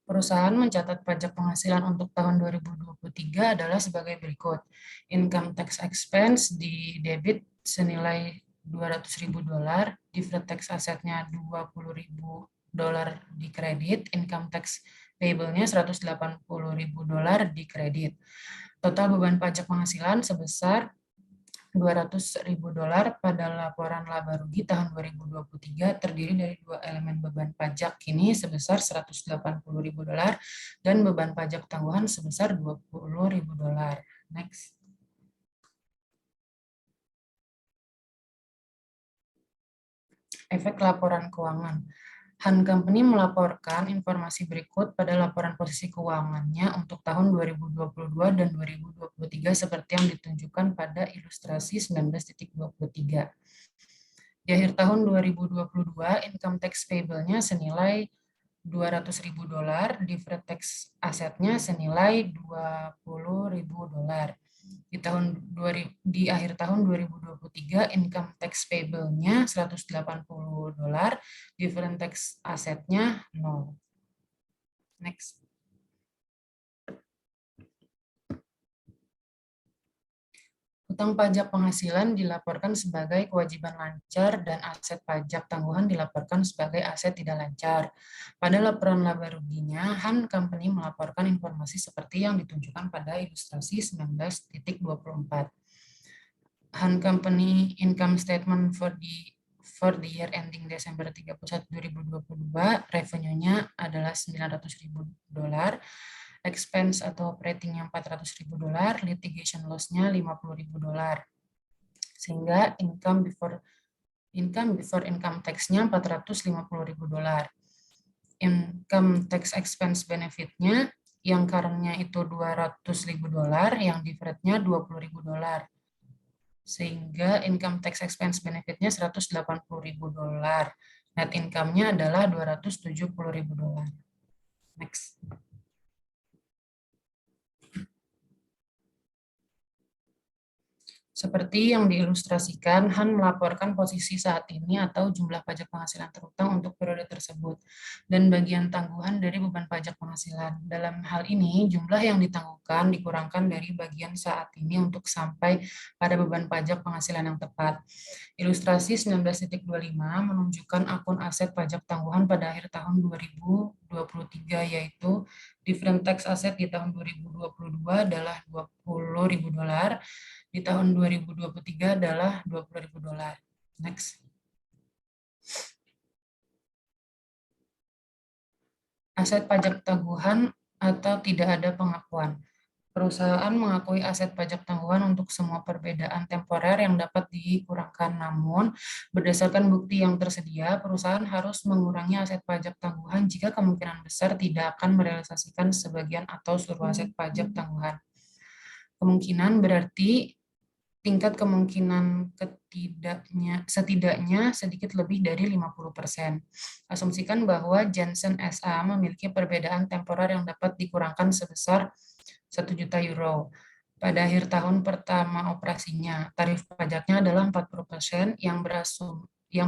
Perusahaan mencatat pajak penghasilan untuk tahun 2023 adalah sebagai berikut. Income tax expense di debit senilai $200.000, deferred tax asetnya $20.000 di kredit, income tax payable-nya $180.000 di kredit. Total beban pajak penghasilan sebesar $200.000 pada laporan laba rugi tahun 2023 terdiri dari dua elemen beban pajak kini sebesar $180.000 dan beban pajak tangguhan sebesar $20.000. Next. Efek laporan keuangan. Han Company melaporkan informasi berikut pada laporan posisi keuangannya untuk tahun 2022 dan 2023 seperti yang ditunjukkan pada ilustrasi 19.23. Di akhir tahun 2022, income tax payable-nya senilai $200.000, deferred tax asetnya senilai $20.000. Di akhir tahun 2023, income tax payable-nya $180, different tax asetnya 0. Next. Utang pajak penghasilan dilaporkan sebagai kewajiban lancar dan aset pajak tangguhan dilaporkan sebagai aset tidak lancar. Pada laporan laba ruginya, Han Company melaporkan informasi seperti yang ditunjukkan pada ilustrasi 19.24. Han Company income statement for the year ending Desember 31, 2022, revenue-nya adalah $900.000, expense atau operating-nya $400.000, litigation loss-nya $50.000. Sehingga income before income tax-nya $450.000. Income tax expense benefit-nya yang current-nya itu $200.000, yang deferred-nya $20.000. Sehingga income tax expense benefit-nya $180.000. Net income-nya adalah $270.000. Next. Seperti yang diilustrasikan, Han melaporkan posisi saat ini atau jumlah pajak penghasilan terutang untuk periode tersebut dan bagian tangguhan dari beban pajak penghasilan. Dalam hal ini, jumlah yang ditangguhkan dikurangkan dari bagian saat ini untuk sampai pada beban pajak penghasilan yang tepat. Ilustrasi 19.25 menunjukkan akun aset pajak tangguhan pada akhir tahun 2023, yaitu different tax asset di tahun 2022 adalah $20.000, di tahun 2023 adalah $20.000. Next. Aset pajak tangguhan atau tidak ada pengakuan. Perusahaan mengakui aset pajak tangguhan untuk semua perbedaan temporer yang dapat dikurangkan. Namun, berdasarkan bukti yang tersedia, perusahaan harus mengurangi aset pajak tangguhan jika kemungkinan besar tidak akan merealisasikan sebagian atau seluruh aset pajak tangguhan. Kemungkinan berarti tingkat kemungkinan setidaknya sedikit lebih dari 50%. Asumsikan bahwa Janssen SA memiliki perbedaan temporer yang dapat dikurangkan sebesar €1.000.000. Pada akhir tahun pertama operasinya, tarif pajaknya adalah 40%, yang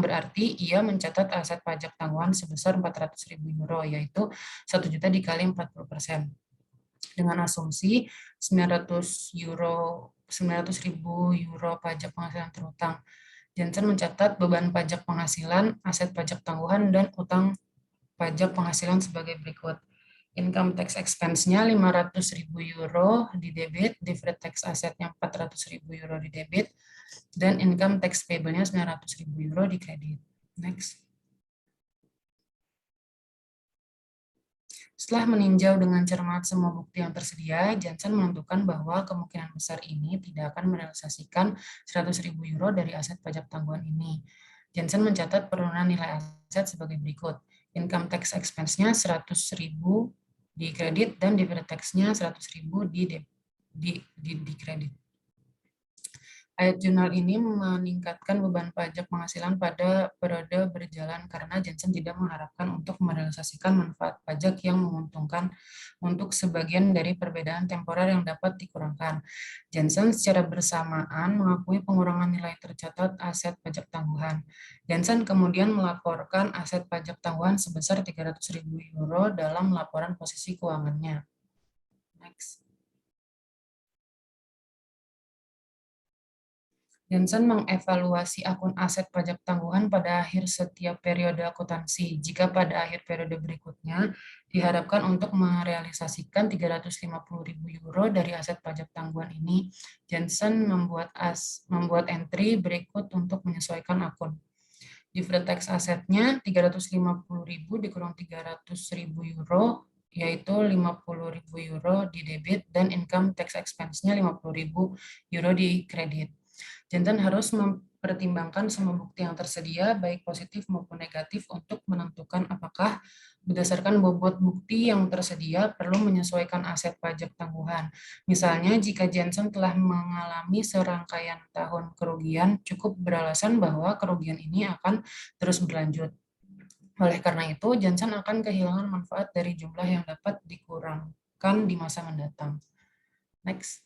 berarti ia mencatat aset pajak tangguhan sebesar €400.000, yaitu 1 juta dikali 40%. Dengan asumsi €900.000 pajak penghasilan terutang. Janssen mencatat beban pajak penghasilan, aset pajak tangguhan, dan utang pajak penghasilan sebagai berikut. Income tax expense-nya €500.000 di debit, deferred tax asetnya €400.000 di debit, dan income tax payable-nya €900.000 di kredit. Next. Setelah meninjau dengan cermat semua bukti yang tersedia, Janssen menentukan bahwa kemungkinan besar ini tidak akan merealisasikan €100.000 dari aset pajak tangguhan ini. Janssen mencatat penurunan nilai aset sebagai berikut. Income tax expense-nya €100.000 di kredit dan deferred tax-nya €100.000 di kredit. Ayat jurnal ini meningkatkan beban pajak penghasilan pada periode berjalan karena Janssen tidak mengharapkan untuk merealisasikan manfaat pajak yang menguntungkan untuk sebagian dari perbedaan temporer yang dapat dikurangkan. Janssen secara bersamaan mengakui pengurangan nilai tercatat aset pajak tangguhan. Janssen kemudian melaporkan aset pajak tangguhan sebesar €300.000 dalam laporan posisi keuangannya. Next. Janssen mengevaluasi akun aset pajak tangguhan pada akhir setiap periode akuntansi. Jika pada akhir periode berikutnya diharapkan untuk merealisasikan 350.000 euro dari aset pajak tangguhan ini, Janssen membuat entry berikut untuk menyesuaikan akun. Deferred tax asetnya 350.000 dikurang 300.000 euro, yaitu 50.000 euro di debit, dan income tax expense-nya 50.000 euro di kredit. Jantan harus mempertimbangkan semua bukti yang tersedia, baik positif maupun negatif, untuk menentukan apakah berdasarkan bobot bukti yang tersedia perlu menyesuaikan aset pajak tangguhan. Misalnya, jika Jansen telah mengalami serangkaian tahun kerugian, cukup beralasan bahwa kerugian ini akan terus berlanjut. Oleh karena itu, Jansen akan kehilangan manfaat dari jumlah yang dapat dikurangkan di masa mendatang. Next.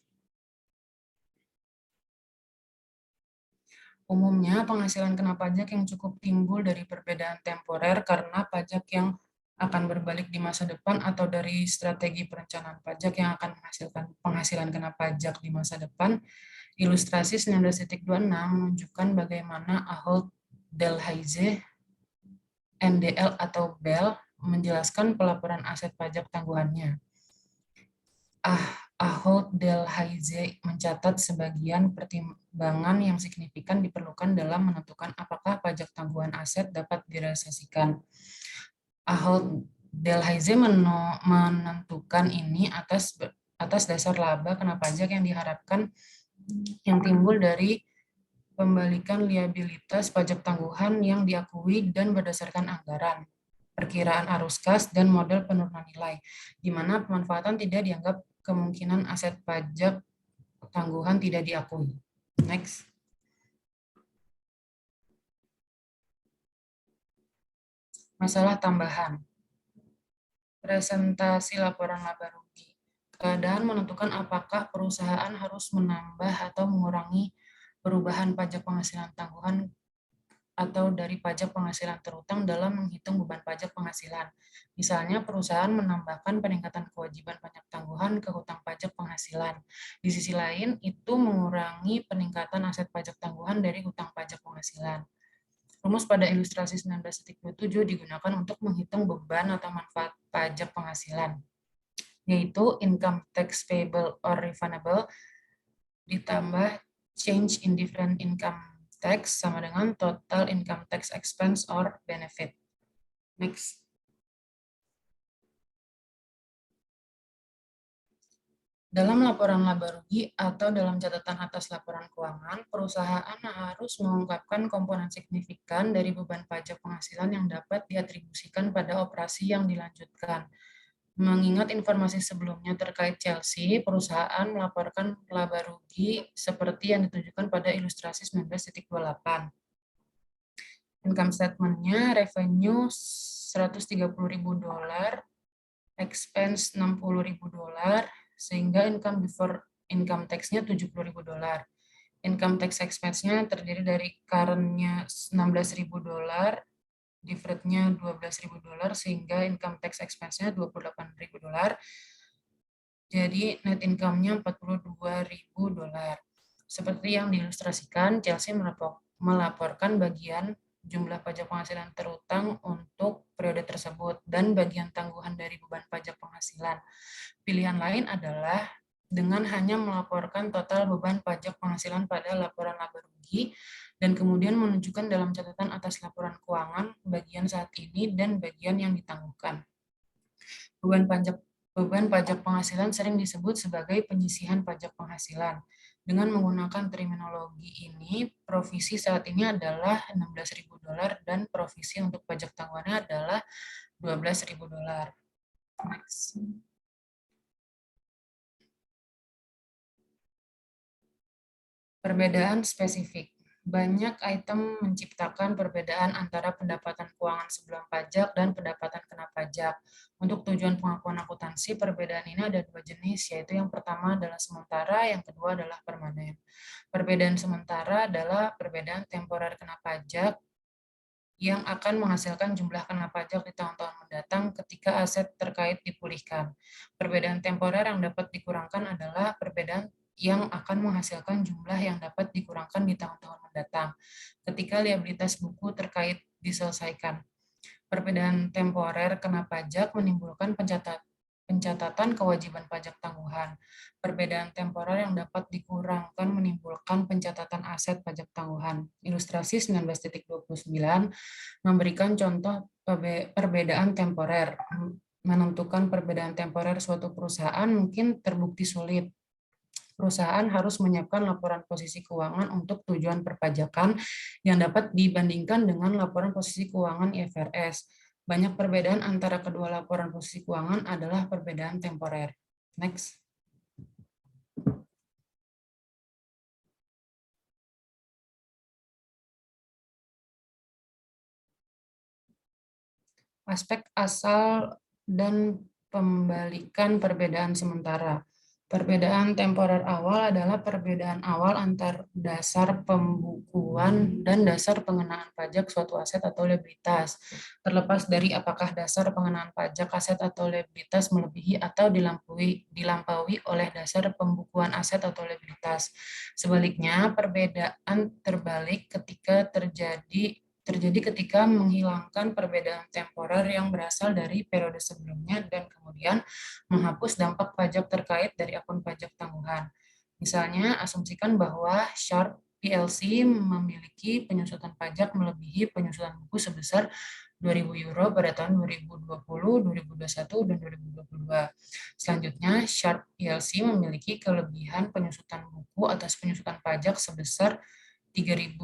Umumnya, penghasilan kena pajak yang cukup timbul dari perbedaan temporer karena pajak yang akan berbalik di masa depan, atau dari strategi perencanaan pajak yang akan menghasilkan penghasilan kena pajak di masa depan. Ilustrasi 19.26 menunjukkan bagaimana Ahold Delhaize NDL atau BEL menjelaskan pelaporan aset pajak tangguhannya. Ahold Delhaize mencatat sebagian pertimbangan yang signifikan diperlukan dalam menentukan apakah pajak tangguhan aset dapat direalisasikan. Ahold Delhaize menentukan ini atas dasar laba kena pajak yang diharapkan yang timbul dari pembalikan liabilitas pajak tangguhan yang diakui dan berdasarkan anggaran, perkiraan arus kas, dan model penurunan nilai, di mana pemanfaatan tidak dianggap kemungkinan aset pajak tangguhan tidak diakui. Next. Masalah tambahan. Presentasi laporan laba rugi. Keadaan menentukan apakah perusahaan harus menambah atau mengurangi perubahan pajak penghasilan tangguhan atau dari pajak penghasilan terutang dalam menghitung beban pajak penghasilan. Misalnya, perusahaan menambahkan peningkatan kewajiban pajak tangguhan ke hutang pajak penghasilan. Di sisi lain, itu mengurangi peningkatan aset pajak tangguhan dari hutang pajak penghasilan. Rumus pada ilustrasi 19.27 digunakan untuk menghitung beban atau manfaat pajak penghasilan, yaitu income tax payable or refundable ditambah change in different income tax sama dengan total income tax expense or benefit. Next. Dalam laporan laba rugi atau dalam catatan atas laporan keuangan, perusahaan harus mengungkapkan komponen signifikan dari beban pajak penghasilan yang dapat diatribusikan pada operasi yang dilanjutkan. Mengingat informasi sebelumnya terkait Chelsea, perusahaan melaporkan laba rugi seperti yang ditunjukkan pada ilustrasi 19.28. Income statement-nya revenue $130.000, expense $60.000, sehingga income before income tax-nya $70.000. Income tax expense-nya terdiri dari current-nya $16.000, deferred-nya $12.000, sehingga income tax expense-nya $28.000. Jadi net income-nya $42.000. Seperti yang diilustrasikan, Chelsea melaporkan bagian jumlah pajak penghasilan terutang untuk periode tersebut dan bagian tangguhan dari beban pajak penghasilan. Pilihan lain adalah dengan hanya melaporkan total beban pajak penghasilan pada laporan laba rugi dan kemudian menunjukkan dalam catatan atas laporan keuangan bagian saat ini dan bagian yang ditangguhkan. Beban pajak penghasilan sering disebut sebagai penyisihan pajak penghasilan. Dengan menggunakan terminologi ini, provisi saat ini adalah $16.000 dan provisi untuk pajak tangguhannya adalah $12.000. Next. Perbedaan spesifik. Banyak item menciptakan perbedaan antara pendapatan keuangan sebelum pajak dan pendapatan kena pajak. Untuk tujuan pengakuan akuntansi, perbedaan ini ada dua jenis, yaitu yang pertama adalah sementara, yang kedua adalah permanen. Perbedaan sementara adalah perbedaan temporer kena pajak yang akan menghasilkan jumlah kena pajak di tahun-tahun mendatang ketika aset terkait dipulihkan. Perbedaan temporer yang dapat dikurangkan adalah perbedaan yang akan menghasilkan jumlah yang dapat dikurangkan di tahun-tahun mendatang ketika liabilitas buku terkait diselesaikan. Perbedaan temporer kena pajak menimbulkan pencatatan kewajiban pajak tangguhan. Perbedaan temporer yang dapat dikurangkan menimbulkan pencatatan aset pajak tangguhan. Ilustrasi 19.29 memberikan contoh perbedaan temporer. Menentukan perbedaan temporer suatu perusahaan mungkin terbukti sulit. Perusahaan harus menyiapkan laporan posisi keuangan untuk tujuan perpajakan yang dapat dibandingkan dengan laporan posisi keuangan IFRS. Banyak perbedaan antara kedua laporan posisi keuangan adalah perbedaan temporer. Next. Aspek asal dan pembalikan perbedaan sementara. Perbedaan temporer awal adalah perbedaan awal antar dasar pembukuan dan dasar pengenaan pajak suatu aset atau liabilitas, terlepas dari apakah dasar pengenaan pajak aset atau liabilitas melebihi atau dilampaui oleh dasar pembukuan aset atau liabilitas. Sebaliknya, perbedaan terbalik terjadi ketika menghilangkan perbedaan temporer yang berasal dari periode sebelumnya dan kemudian menghapus dampak pajak terkait dari akun pajak tangguhan. Misalnya, asumsikan bahwa Sharp PLC memiliki penyusutan pajak melebihi penyusutan buku sebesar 2.000 euro pada tahun 2020, 2021, dan 2022. Selanjutnya, Sharp PLC memiliki kelebihan penyusutan buku atas penyusutan pajak sebesar 3.000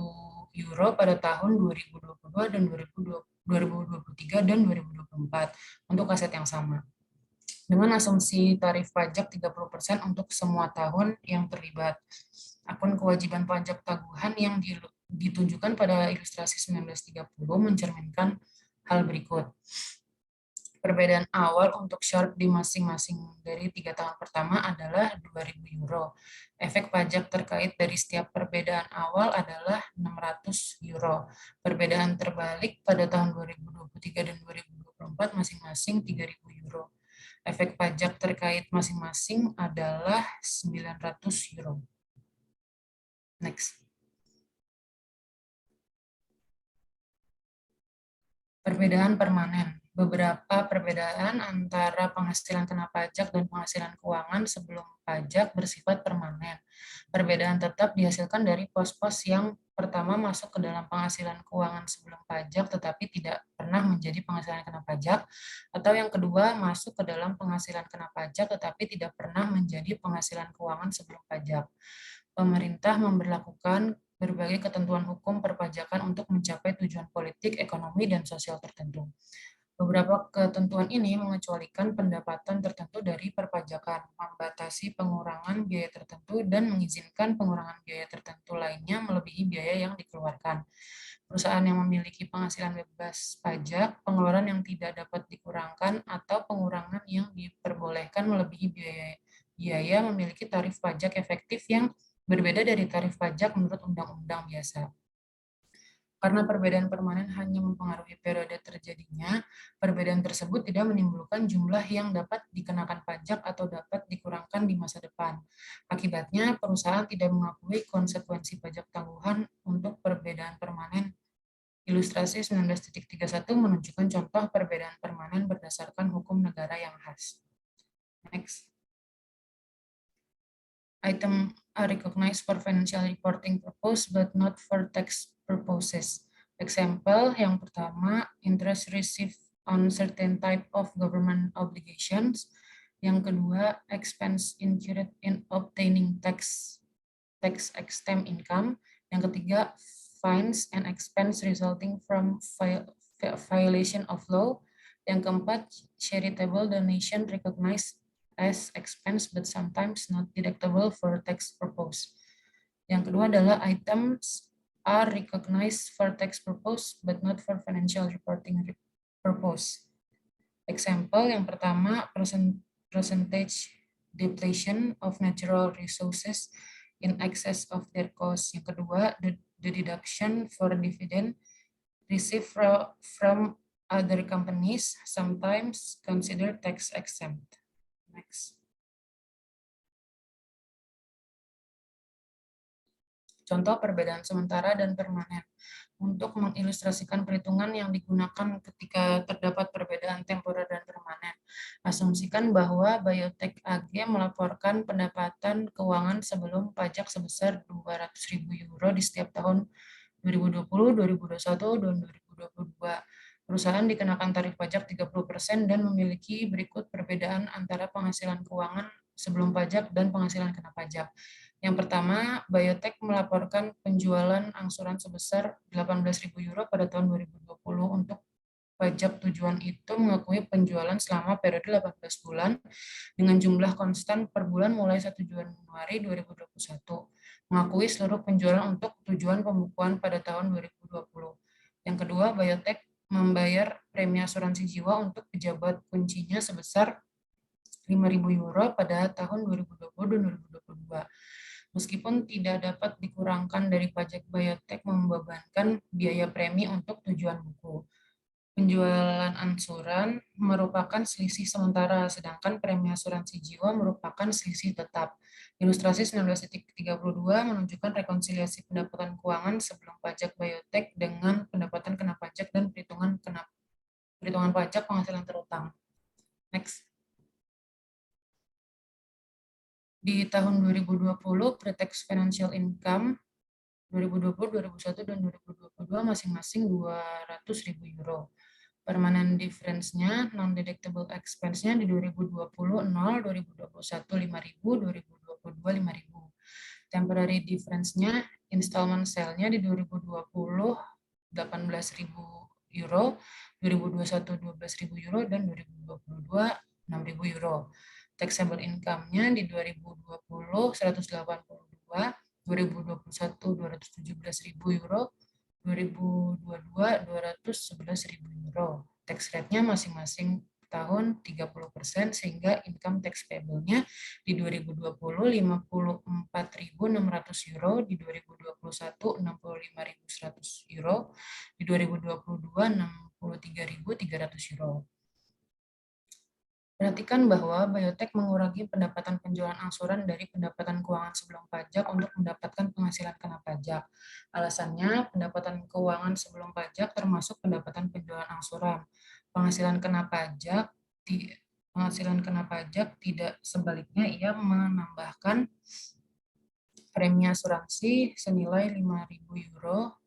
euro pada tahun 2022 dan 2023 dan 2024 untuk aset yang sama. Dengan asumsi tarif pajak 30% untuk semua tahun yang terlibat. Akun kewajiban pajak tangguhan yang ditunjukkan pada ilustrasi 1930 mencerminkan hal berikut. Perbedaan awal untuk Sharp di masing-masing dari 3 tahun pertama adalah 2.000 euro. Efek pajak terkait dari setiap perbedaan awal adalah 600 euro. Perbedaan terbalik pada tahun 2023 dan 2024 masing-masing 3.000 euro. Efek pajak terkait masing-masing adalah 900 euro. Next. Perbedaan permanen. Beberapa perbedaan antara penghasilan kena pajak dan penghasilan keuangan sebelum pajak bersifat permanen. Perbedaan tetap dihasilkan dari pos-pos yang pertama masuk ke dalam penghasilan keuangan sebelum pajak tetapi tidak pernah menjadi penghasilan kena pajak, atau yang kedua masuk ke dalam penghasilan kena pajak tetapi tidak pernah menjadi penghasilan keuangan sebelum pajak. Pemerintah memberlakukan berbagai ketentuan hukum perpajakan untuk mencapai tujuan politik, ekonomi, dan sosial tertentu. Beberapa ketentuan ini mengecualikan pendapatan tertentu dari perpajakan, membatasi pengurangan biaya tertentu, dan mengizinkan pengurangan biaya tertentu lainnya melebihi biaya yang dikeluarkan. Perusahaan yang memiliki penghasilan bebas pajak, pengeluaran yang tidak dapat dikurangkan, atau pengurangan yang diperbolehkan melebihi biaya memiliki tarif pajak efektif yang berbeda dari tarif pajak menurut undang-undang biasa. Karena perbedaan permanen hanya mempengaruhi periode terjadinya, perbedaan tersebut tidak menimbulkan jumlah yang dapat dikenakan pajak atau dapat dikurangkan di masa depan. Akibatnya, perusahaan tidak mengakui konsekuensi pajak tangguhan untuk perbedaan permanen. Ilustrasi 19.31 menunjukkan contoh perbedaan permanen berdasarkan hukum negara yang khas. Next. Item are recognized for financial reporting purpose but not for tax purposes. Example yang pertama, interest received on certain type of government obligations. Yang kedua, expense incurred in obtaining tax exempt income. Yang ketiga, fines and expense resulting from violation of law. Yang keempat, charitable donation recognized as expense but sometimes not deductible for tax purpose. Yang kedua adalah items are recognized for tax purpose but not for financial reporting purpose. Example yang pertama, percentage depletion of natural resources in excess of their cost. Yang kedua, the deduction for dividend received from other companies sometimes considered tax exempt. Next. Contoh perbedaan sementara dan permanen. Untuk mengilustrasikan perhitungan yang digunakan ketika terdapat perbedaan temporer dan permanen. Asumsikan bahwa Biotech AG melaporkan pendapatan keuangan sebelum pajak sebesar 200.000 euro di setiap tahun 2020, 2021, dan 2022. Perusahaan dikenakan tarif pajak 30% dan memiliki berikut perbedaan antara penghasilan keuangan sebelum pajak dan penghasilan kena pajak. Yang pertama, Biotech melaporkan penjualan angsuran sebesar 18.000 euro pada tahun 2020 untuk pajak. Tujuan itu mengakui penjualan selama periode 18 bulan dengan jumlah konstan per bulan mulai 1 Januari 2021. Mengakui seluruh penjualan untuk tujuan pembukuan pada tahun 2020. Yang kedua, Biotech membayar premi asuransi jiwa untuk pejabat kuncinya sebesar 5.000 euro pada tahun 2020 dan 2022. Meskipun tidak dapat dikurangkan dari pajak, Biotech membebankan biaya premi untuk tujuan buku. Penjualan angsuran merupakan selisih sementara, sedangkan premi asuransi jiwa merupakan selisih tetap. Ilustrasi 19.32 menunjukkan rekonsiliasi pendapatan keuangan sebelum pajak Biotech dengan pendapatan kena pajak dan perhitungan pajak penghasilan terutang. Next. Di tahun 2020, pre-tax financial income 2020, 2021, dan 2022 masing-masing 200.000 euro. Permanent difference-nya, non-deductible expense-nya di 2020 0, 2021 5.000, 2022 5.000. Temporary difference-nya, installment sale-nya di 2020 18.000 euro, 2021 12.000 euro, dan 2022 6.000 euro. Taxable income-nya di 2020 182, 2021 217.000 euro, 2022 211.000 euro. Tax rate-nya masing-masing tahun 30% sehingga income tax payable-nya di 2020 54.600 euro, di 2021 65.100 euro, di 2022 63.300 euro. Perhatikan bahwa Biotech mengurangi pendapatan penjualan angsuran dari pendapatan keuangan sebelum pajak untuk mendapatkan penghasilan kena pajak. Alasannya, pendapatan keuangan sebelum pajak termasuk pendapatan penjualan angsuran. Penghasilan kena pajak tidak, sebaliknya ia menambahkan premi asuransi senilai 5.000 euro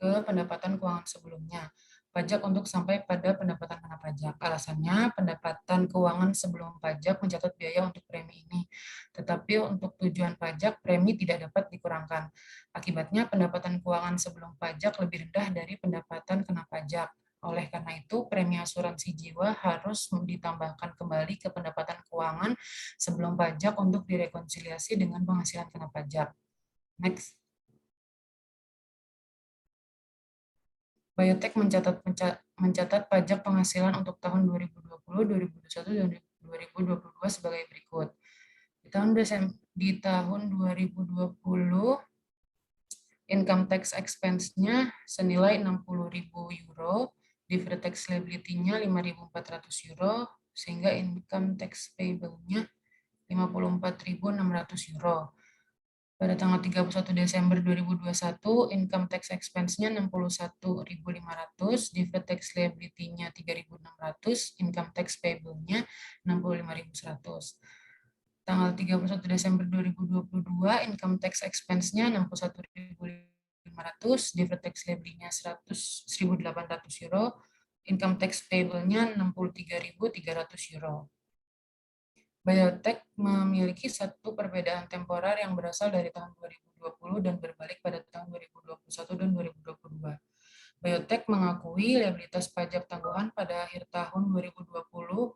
ke pendapatan keuangan sebelumnya. Pajak untuk sampai pada pendapatan kena pajak. Alasannya, pendapatan keuangan sebelum pajak mencatat biaya untuk premi ini. Tetapi untuk tujuan pajak, premi tidak dapat dikurangkan. Akibatnya, pendapatan keuangan sebelum pajak lebih rendah dari pendapatan kena pajak. Oleh karena itu, premi asuransi jiwa harus ditambahkan kembali ke pendapatan keuangan sebelum pajak untuk direkonsiliasi dengan penghasilan kena pajak. Next. Biotech mencatat pajak penghasilan untuk tahun 2020, 2021, dan 2022 sebagai berikut. Di tahun 2020, income tax expense-nya senilai 60.000 euro, deferred tax liability-nya 5.400 euro, sehingga income tax payable-nya 54.600 euro. Pada tanggal 31 Desember 2021, income tax expense-nya 61.500, deferred tax liability-nya 3.600, income tax payable-nya 65.100. Tanggal 31 Desember 2022, income tax expense-nya 61.500, deferred tax liability-nya 1.800 euro, income tax payable-nya 63.300 euro. Biotech memiliki satu perbedaan temporer yang berasal dari tahun 2020 dan berbalik pada tahun 2021 dan 2022. Biotech mengakui liabilitas pajak tangguhan pada akhir tahun 2020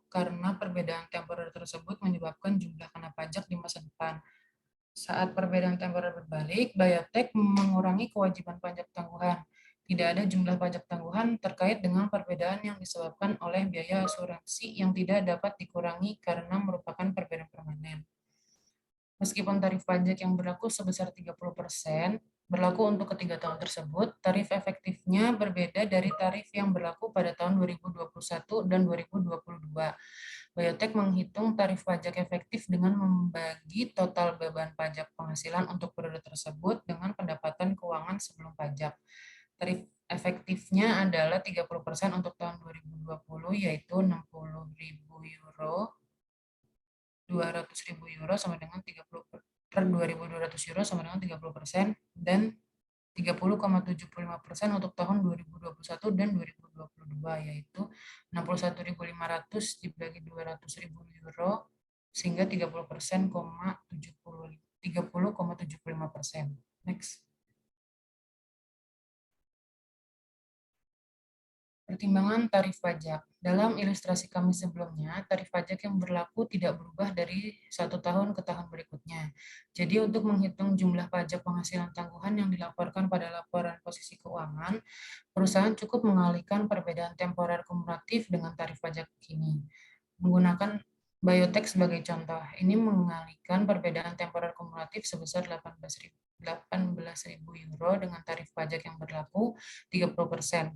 karena perbedaan temporer tersebut menyebabkan jumlah kena pajak di masa depan. Saat perbedaan temporer berbalik, Biotech mengurangi kewajiban pajak tangguhan. Tidak ada jumlah pajak tangguhan terkait dengan perbedaan yang disebabkan oleh biaya asuransi yang tidak dapat dikurangi karena merupakan perbedaan permanen. Meskipun tarif pajak yang berlaku sebesar 30% berlaku untuk ketiga tahun tersebut, tarif efektifnya berbeda dari tarif yang berlaku pada tahun 2021 dan 2022. Biotek menghitung tarif pajak efektif dengan membagi total beban pajak penghasilan untuk periode tersebut dengan pendapatan keuangan sebelum pajak. Tarif efektifnya adalah 30% untuk tahun 2020, yaitu 60.000 euro, 200.000 euro sama dengan 30 per 2.200 euro sama dengan 30%, dan 30,75% untuk tahun 2021 dan 2022, yaitu 61.500 dibagi 200.000 euro sehingga 30%, 30,75%. Next. Pertimbangan tarif pajak. Dalam ilustrasi kami sebelumnya, tarif pajak yang berlaku tidak berubah dari satu tahun ke tahun berikutnya. Jadi untuk menghitung jumlah pajak penghasilan tangguhan yang dilaporkan pada laporan posisi keuangan, perusahaan cukup mengalihkan perbedaan temporer kumulatif dengan tarif pajak kini. Menggunakan Biotek sebagai contoh, ini mengalihkan perbedaan temporer kumulatif sebesar 18.000 euro dengan tarif pajak yang berlaku 30%.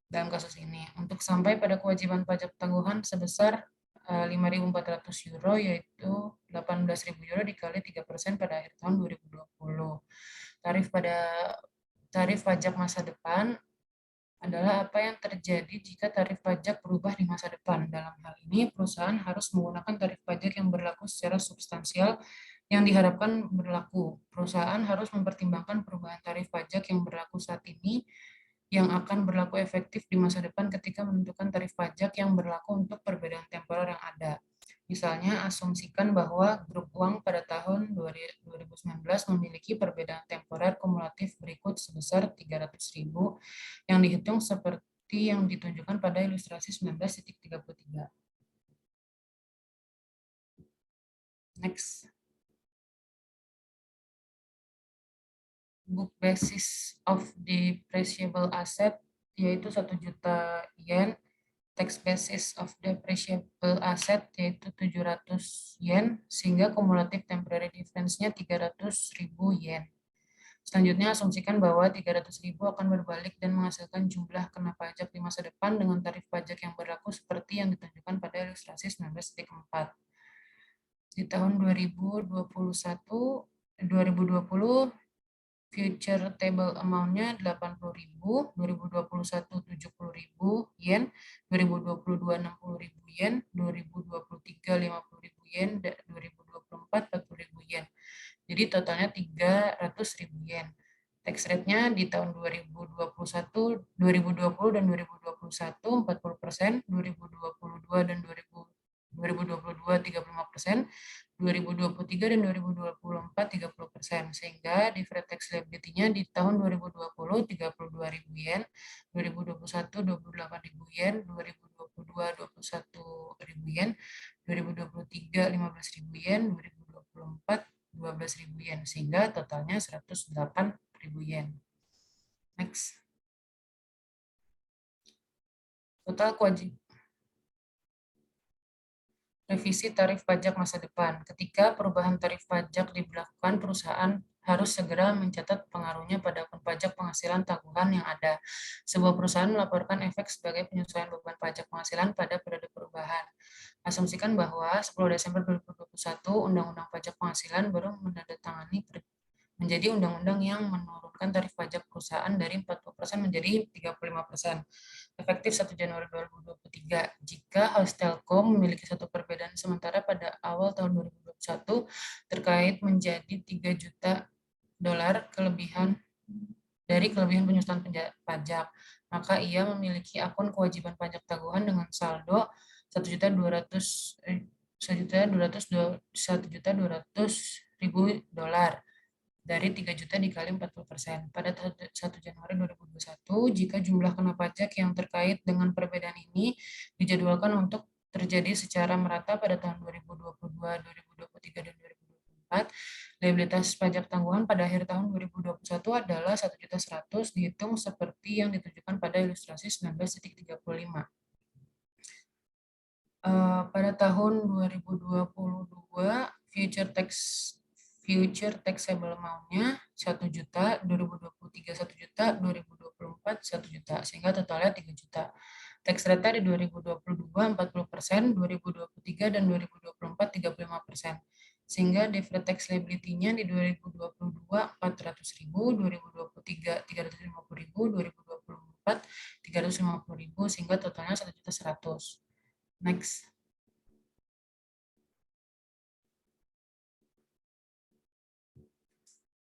Dalam kasus ini, untuk sampai pada kewajiban pajak tangguhan sebesar 5.400 euro, yaitu 18.000 euro dikali 3% pada akhir tahun 2020. Tarif pajak masa depan adalah apa yang terjadi jika tarif pajak berubah di masa depan. Dalam hal ini, perusahaan harus menggunakan tarif pajak yang berlaku secara substansial yang diharapkan berlaku. Perusahaan harus mempertimbangkan perubahan tarif pajak yang berlaku saat ini yang akan berlaku efektif di masa depan ketika menentukan tarif pajak yang berlaku untuk perbedaan temporer yang ada. Misalnya, asumsikan bahwa grup uang pada tahun 2019 memiliki perbedaan temporer kumulatif berikut sebesar 300.000 yang dihitung seperti yang ditunjukkan pada ilustrasi 19.33. Next. Book basis of depreciable asset yaitu 1 juta yen, tax basis of depreciable asset yaitu 700 yen, sehingga kumulatif temporary difference-nya 300.000 yen. Selanjutnya, asumsikan bahwa 300.000 akan berbalik dan menghasilkan jumlah kena pajak di masa depan dengan tarif pajak yang berlaku seperti yang ditunjukkan pada ilustrasi 19.4. Di tahun 2020 future table amount-nya 80.000, 2021 70.000 yen, 2022 60.000 yen, 2023 50.000 yen, dan 2024 40.000 yen. Jadi totalnya 300.000 yen. Tax rate-nya di tahun 2020 dan 2021 40%, 2022 dan 2022 35%, 2023 dan 2024 30%, sehingga deferred tax liability-nya di tahun 2020 32.000 yen, 2021 28.000 yen, 2022 21.000 yen, 2023 15.000 yen, 2024 12.000 yen, sehingga totalnya 108.000 yen. Next. Total kewajiban revisi tarif pajak masa depan. Ketika perubahan tarif pajak diberlakukan, perusahaan harus segera mencatat pengaruhnya pada akun pajak penghasilan tangguhan yang ada. Sebuah perusahaan melaporkan efek sebagai penyesuaian beban pajak penghasilan pada periode perubahan. Asumsikan bahwa 10 Desember 2021, Undang-Undang Pajak Penghasilan baru menandatangani menjadi undang-undang yang menurunkan tarif pajak perusahaan dari 40% menjadi 35%. Efektif 1 Januari 2023. Jika Telkom memiliki satu perbedaan sementara pada awal tahun 2021 terkait menjadi 3 juta dolar kelebihan penyusutan pajak, maka ia memiliki akun kewajiban pajak tangguhan dengan saldo 1.200.000 dolar dari 3 juta dikali 40%. Pada 1 Januari 2021, jika jumlah kena pajak yang terkait dengan perbedaan ini dijadwalkan untuk terjadi secara merata pada tahun 2022, 2023, dan 2024, liabilitas pajak tangguhan pada akhir tahun 2021 adalah 1.100.000 dihitung seperti yang ditunjukkan pada ilustrasi 19.35. Pada tahun 2022, future taxable amount-nya 1 juta, 2023 1 juta, 2024 1 juta, sehingga totalnya 3 juta. Tax rate di 2022 40%, 2023 dan 2024 35%. Sehingga deferred tax liability-nya di 2022 400.000, 2023 350.000, 2024 350.000 sehingga totalnya 1.100.000. Next.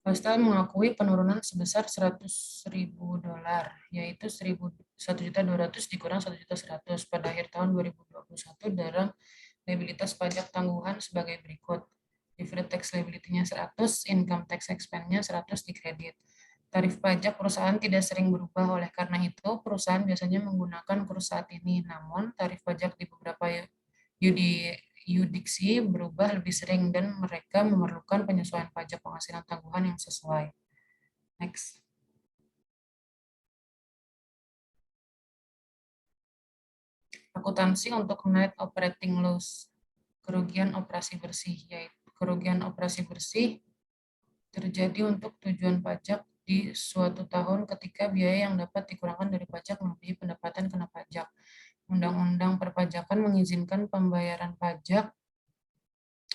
Hostel mengakui penurunan sebesar $100.000, yaitu 1.200.000 dikurang 1.100.000 pada akhir tahun 2021 dalam liabilitas pajak tangguhan sebagai berikut. Deferred tax liability-nya 100, income tax expense-nya 100 dikredit. Tarif pajak perusahaan tidak sering berubah, oleh karena itu perusahaan biasanya menggunakan kurs saat ini. Namun, tarif pajak di beberapa yurisdiksi berubah lebih sering dan mereka memerlukan penyesuaian pajak penghasilan tangguhan yang sesuai. Next. Akuntansi untuk net operating loss, kerugian operasi bersih, yaitu kerugian operasi bersih terjadi untuk tujuan pajak di suatu tahun ketika biaya yang dapat dikurangkan dari pajak melebihi pendapatan kena pajak. Undang-undang perpajakan mengizinkan pembayaran pajak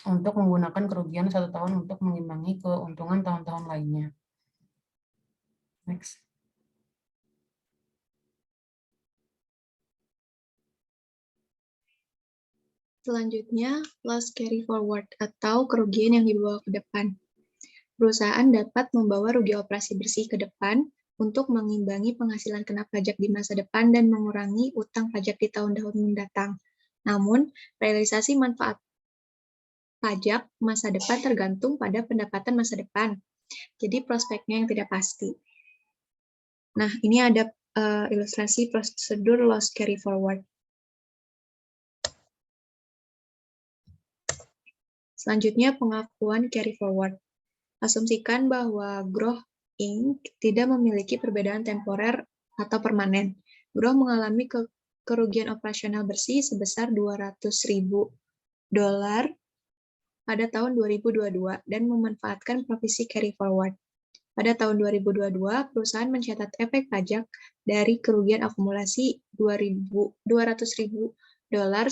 untuk menggunakan kerugian satu tahun untuk mengimbangi keuntungan tahun-tahun lainnya. Next. Selanjutnya, loss carry forward atau kerugian yang dibawa ke depan. Perusahaan dapat membawa rugi operasi bersih ke depan untuk mengimbangi penghasilan kena pajak di masa depan dan mengurangi utang pajak di tahun-tahun mendatang. Namun, realisasi manfaat pajak masa depan tergantung pada pendapatan masa depan. Jadi prospeknya yang tidak pasti. Nah, ini ada ilustrasi prosedur loss carry forward. Selanjutnya, pengakuan carry forward. Asumsikan bahwa Groh Inc. tidak memiliki perbedaan temporer atau permanen. Groh mengalami kerugian operasional bersih sebesar $200.000 pada tahun 2022 dan memanfaatkan provisi carry forward. Pada tahun 2022, perusahaan mencatat efek pajak dari kerugian akumulasi $200.000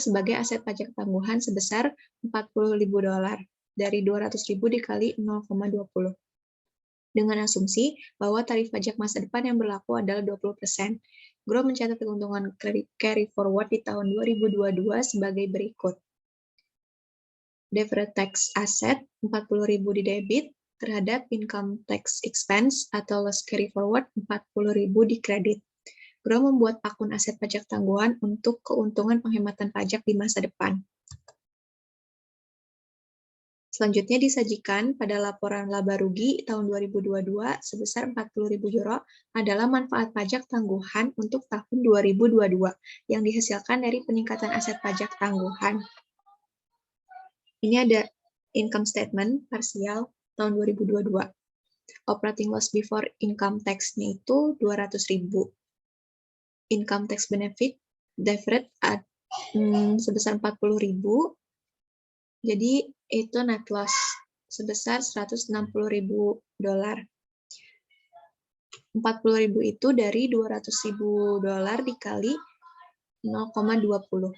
sebagai aset pajak tangguhan sebesar $40.000 dari 200.000 dikali 0,20. Dengan asumsi bahwa tarif pajak masa depan yang berlaku adalah 20%. Groh mencatat keuntungan carry forward di tahun 2022 sebagai berikut. Deferred tax asset 40.000 di debit terhadap income tax expense atau loss carry forward 40.000 di kredit. Groh membuat akun aset pajak tangguhan untuk keuntungan penghematan pajak di masa depan. Selanjutnya disajikan pada laporan laba rugi tahun 2022 sebesar €40.000 adalah manfaat pajak tangguhan untuk tahun 2022 yang dihasilkan dari peningkatan aset pajak tangguhan. Ini ada income statement parsial tahun 2022. Operating loss before income tax-nya itu 200.000. Income tax benefit deferred sebesar 40.000. Jadi itu net loss sebesar $160.000. 40.000 itu dari $200.000 dikali 0,20.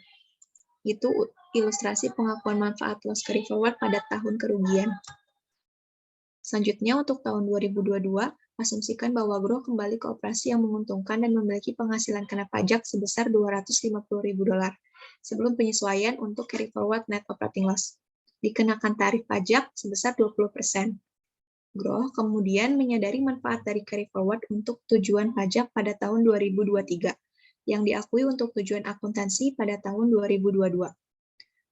Itu ilustrasi pengakuan manfaat loss carry forward pada tahun kerugian. Selanjutnya untuk tahun 2022, asumsikan bahwa Groh kembali ke operasi yang menguntungkan dan memiliki penghasilan kena pajak sebesar $250.000 sebelum penyesuaian untuk carry forward net operating loss. Dikenakan tarif pajak sebesar 20%. Groh kemudian menyadari manfaat dari carry forward untuk tujuan pajak pada tahun 2023, yang diakui untuk tujuan akuntansi pada tahun 2022.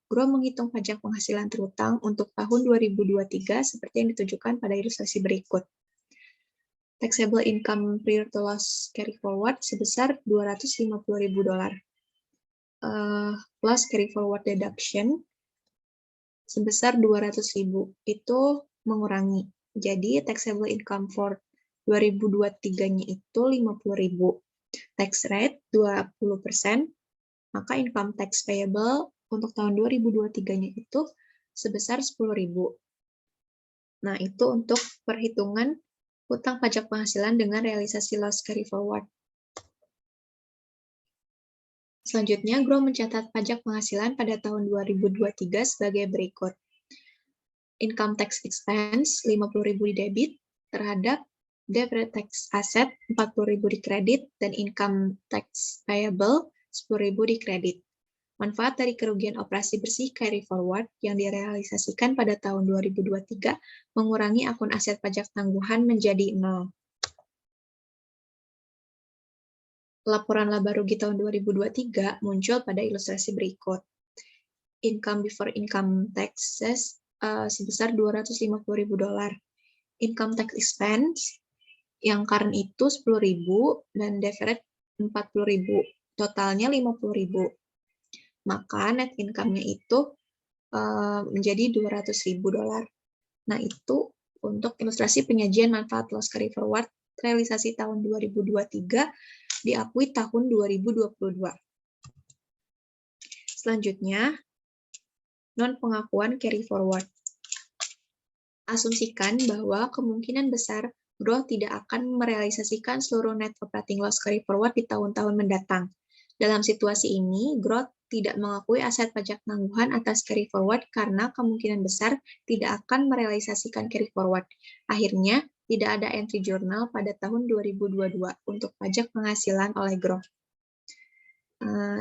Groh menghitung pajak penghasilan terutang untuk tahun 2023 seperti yang ditunjukkan pada ilustrasi berikut. Taxable income prior to loss carry forward sebesar $250.000. Loss carry forward deduction sebesar 200.000 itu mengurangi. Jadi taxable income for 2023-nya itu 50.000. Tax rate 20%, maka income tax payable untuk tahun 2023-nya itu sebesar 10.000. Nah, itu untuk perhitungan utang pajak penghasilan dengan realisasi loss carry forward. Selanjutnya, GRO mencatat pajak penghasilan pada tahun 2023 sebagai berikut. Income tax expense 50.000 di debit terhadap deferred tax asset 40.000 di kredit dan income tax payable 10.000 di kredit. Manfaat dari kerugian operasi bersih carry forward yang direalisasikan pada tahun 2023 mengurangi akun aset pajak tangguhan menjadi 0. Laporan laba rugi tahun 2023 muncul pada ilustrasi berikut. Income before income taxes sebesar $250.000. Income tax expense yang current itu 10.000 dan deferred 40.000. Totalnya 50.000. Maka net income-nya itu menjadi $200.000. Nah, itu untuk ilustrasi penyajian manfaat loss carry forward realisasi tahun 2023 diakui tahun 2022. Selanjutnya, non-pengakuan carry forward. Asumsikan bahwa kemungkinan besar GRO tidak akan merealisasikan seluruh net operating loss carry forward di tahun-tahun mendatang. Dalam situasi ini, GRO tidak mengakui aset pajak tangguhan atas carry forward karena kemungkinan besar tidak akan merealisasikan carry forward. Akhirnya, tidak ada entry journal pada tahun 2022 untuk pajak penghasilan oleh GRO.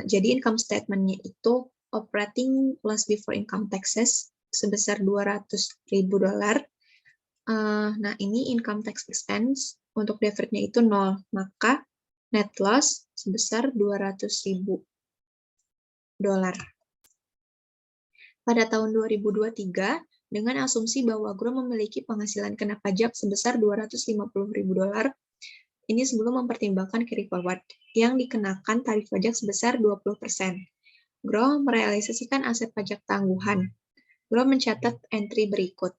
Jadi income statement-nya itu operating loss before income taxes sebesar $200.000. Nah, ini income tax expense untuk deferred-nya itu 0, maka net loss sebesar $200.000. Pada tahun 2023, dengan asumsi bahwa GRO memiliki penghasilan kena pajak sebesar $250.000, ini sebelum mempertimbangkan carry forward, yang dikenakan tarif pajak sebesar 20%. GRO merealisasikan aset pajak tangguhan. GRO mencatat entry berikut.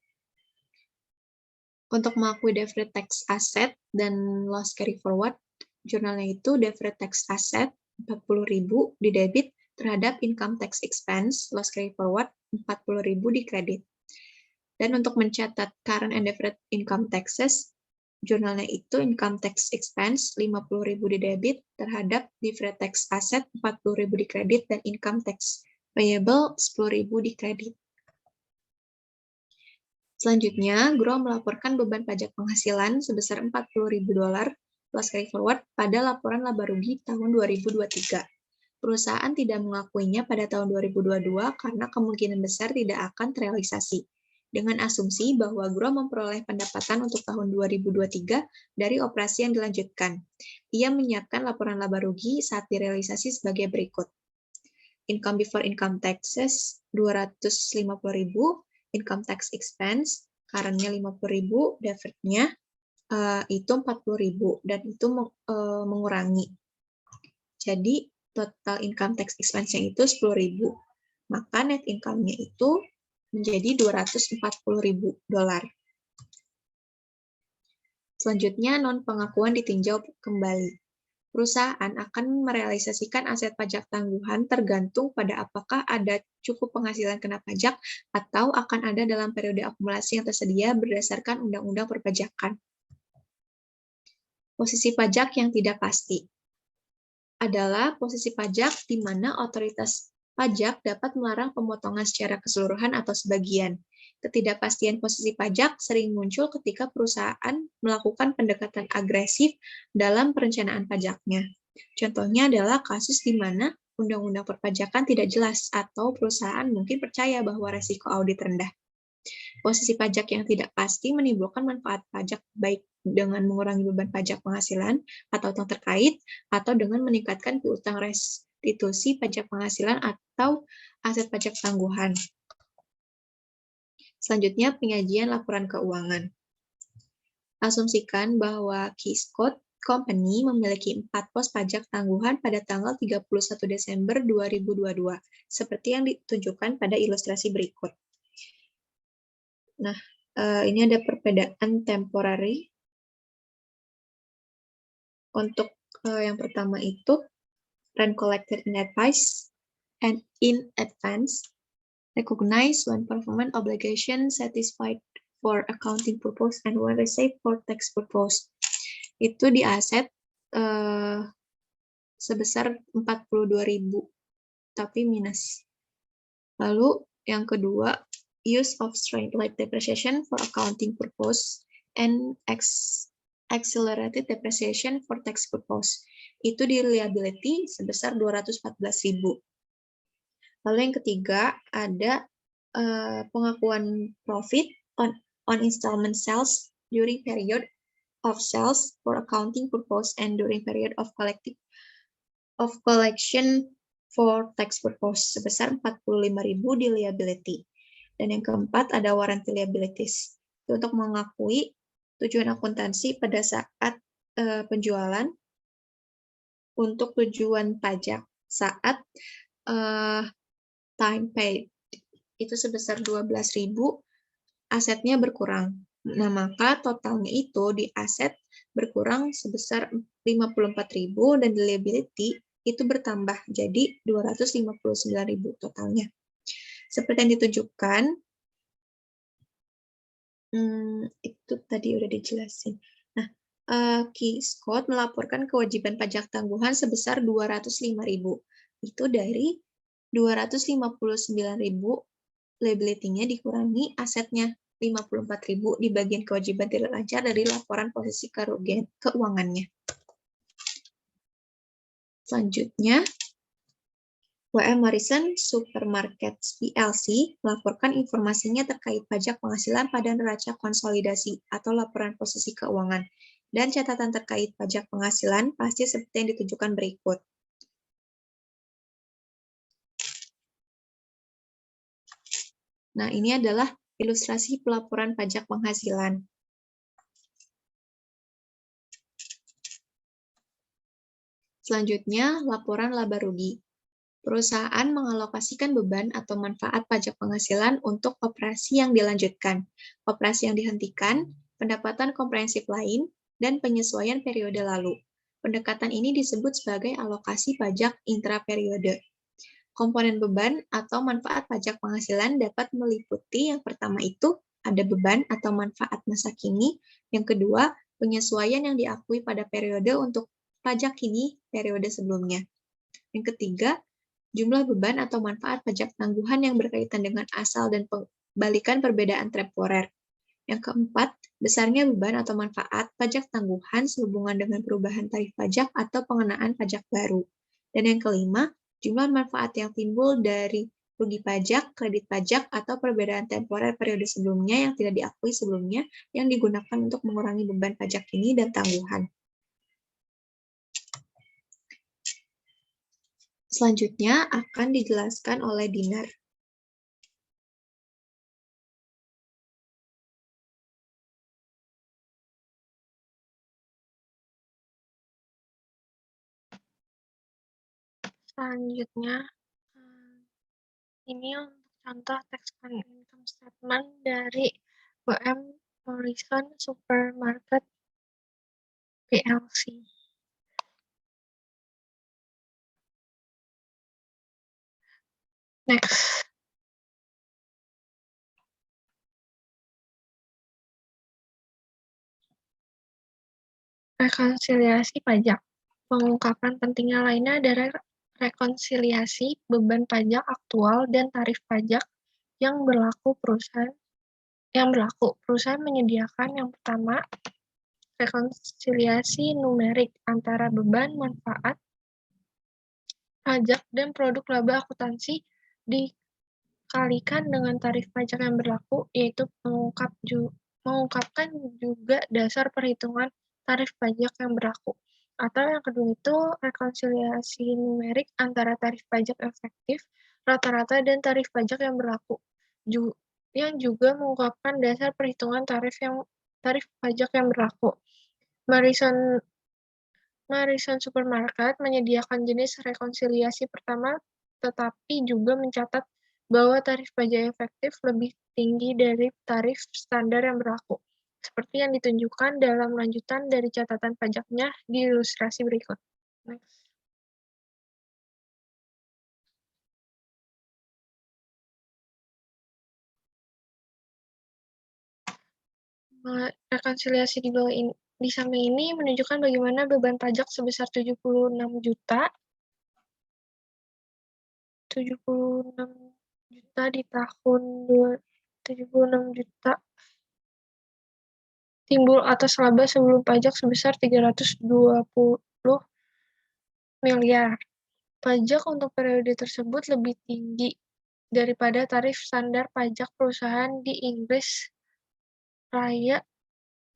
Untuk mengakui deferred tax asset dan loss carry forward, jurnalnya itu deferred tax asset 40.000 di debit terhadap income tax expense loss carry forward 40.000 di kredit. Dan untuk mencatat current and deferred income taxes, jurnalnya itu income tax expense 50.000 di debit terhadap deferred tax asset 40.000 di kredit dan income tax payable 10.000 di kredit. Selanjutnya, GRO melaporkan beban pajak penghasilan sebesar $40.000 plus carry forward pada laporan laba rugi tahun 2023. Perusahaan tidak mengakuinya pada tahun 2022 karena kemungkinan besar tidak akan terrealisasi. Dengan asumsi bahwa GRO memperoleh pendapatan untuk tahun 2023 dari operasi yang dilanjutkan. Ia menyiapkan laporan laba rugi saat direalisasi sebagai berikut. Income before income taxes $250.000, income tax expense, current-nya 50.000, deferred-nya itu 40.000 dan itu mengurangi. Jadi total income tax expense-nya itu 10.000. Maka net income-nya itu menjadi $240.000. Selanjutnya non pengakuan ditinjau kembali. Perusahaan akan merealisasikan aset pajak tangguhan tergantung pada apakah ada cukup penghasilan kena pajak atau akan ada dalam periode akumulasi yang tersedia berdasarkan Undang-Undang Perpajakan. Posisi pajak yang tidak pasti adalah posisi pajak di mana otoritas pajak dapat melarang pemotongan secara keseluruhan atau sebagian. Ketidakpastian posisi pajak sering muncul ketika perusahaan melakukan pendekatan agresif dalam perencanaan pajaknya. Contohnya adalah kasus di mana Undang-Undang Perpajakan tidak jelas atau perusahaan mungkin percaya bahwa resiko audit rendah. Posisi pajak yang tidak pasti menimbulkan manfaat pajak baik dengan mengurangi beban pajak penghasilan atau utang terkait atau dengan meningkatkan piutang restitusi pajak penghasilan atau aset pajak tangguhan. Selanjutnya, penyajian laporan keuangan. Asumsikan bahwa Keyscode Company memiliki 4 pos pajak tangguhan pada tanggal 31 Desember 2022, seperti yang ditunjukkan pada ilustrasi berikut. Nah, ini ada perbedaan temporary. Untuk yang pertama itu, rent collected in advance and in advance, recognize when performance obligation satisfied for accounting purpose and when received for tax purpose. Itu di aset sebesar 42.000, tapi minus. Lalu yang kedua, use of straight-line depreciation for accounting purpose and accelerated depreciation for tax purpose. Itu di liability sebesar 214.000. Lalu yang ketiga, ada pengakuan profit on installment sales during period of sales for accounting purpose and during period of collection for tax purpose sebesar 45.000 di liability. Dan yang keempat ada warranty liabilities. Itu untuk mengakui tujuan akuntansi pada saat penjualan untuk tujuan pajak saat time paid. Itu sebesar 12.000, asetnya berkurang. Nah, maka totalnya itu di aset berkurang sebesar 54.000 dan di liability itu bertambah jadi 259.000 totalnya. Seperti yang ditunjukkan, itu tadi udah dijelasin. Nah, Key Scott melaporkan kewajiban pajak tangguhan sebesar 205.000. Itu dari 259.000 liability-nya dikurangi asetnya 54.000 di bagian kewajiban tidak lancar dari laporan posisi kerugian keuangannya. Selanjutnya, WM Morrison Supermarkets PLC melaporkan informasinya terkait pajak penghasilan pada neraca konsolidasi atau laporan posisi keuangan, dan catatan terkait pajak penghasilan pasti seperti yang ditunjukkan berikut. Nah, ini adalah ilustrasi pelaporan pajak penghasilan. Selanjutnya, laporan laba rugi. Perusahaan mengalokasikan beban atau manfaat pajak penghasilan untuk operasi yang dilanjutkan, operasi yang dihentikan, pendapatan komprehensif lain, dan penyesuaian periode lalu. Pendekatan ini disebut sebagai alokasi pajak intraperiode. Komponen beban atau manfaat pajak penghasilan dapat meliputi yang pertama itu ada beban atau manfaat masa kini, yang kedua penyesuaian yang diakui pada periode untuk pajak kini periode sebelumnya. Yang ketiga, jumlah beban atau manfaat pajak tangguhan yang berkaitan dengan asal dan balikan perbedaan temporer. Yang keempat, besarnya beban atau manfaat pajak tangguhan sehubungan dengan perubahan tarif pajak atau pengenaan pajak baru. Dan yang kelima, jumlah manfaat yang timbul dari rugi pajak, kredit pajak, atau perbedaan temporer periode sebelumnya yang tidak diakui sebelumnya yang digunakan untuk mengurangi beban pajak kini dan tangguhan. Selanjutnya akan dijelaskan oleh Dinar. Selanjutnya, ini untuk contoh tax and income statement dari WM Morrison Supermarket PLC. Next. Rekonsiliasi pajak. Pengungkapan pentingnya lainnya adalah rekonsiliasi beban pajak aktual dan tarif pajak yang berlaku perusahaan. Perusahaan menyediakan yang pertama, rekonsiliasi numerik antara beban, manfaat, pajak, dan produk laba akuntansi dikalikan dengan tarif pajak yang berlaku, yaitu mengungkapkan juga dasar perhitungan tarif pajak yang berlaku. Atau yang kedua itu rekonsiliasi numerik antara tarif pajak efektif, rata-rata, dan tarif pajak yang berlaku, yang juga mengungkapkan dasar perhitungan tarif pajak yang berlaku. Morrison Supermarket menyediakan jenis rekonsiliasi pertama, tetapi juga mencatat bahwa tarif pajak efektif lebih tinggi dari tarif standar yang berlaku, seperti yang ditunjukkan dalam lanjutan dari catatan pajaknya di ilustrasi berikut. Next. Rekonsiliasi di bawah ini Di samping ini menunjukkan bagaimana beban pajak sebesar 76 juta di tahun 76 juta timbul atas laba sebelum pajak sebesar 320 miliar. Pajak untuk periode tersebut lebih tinggi daripada tarif standar pajak perusahaan di Inggris Raya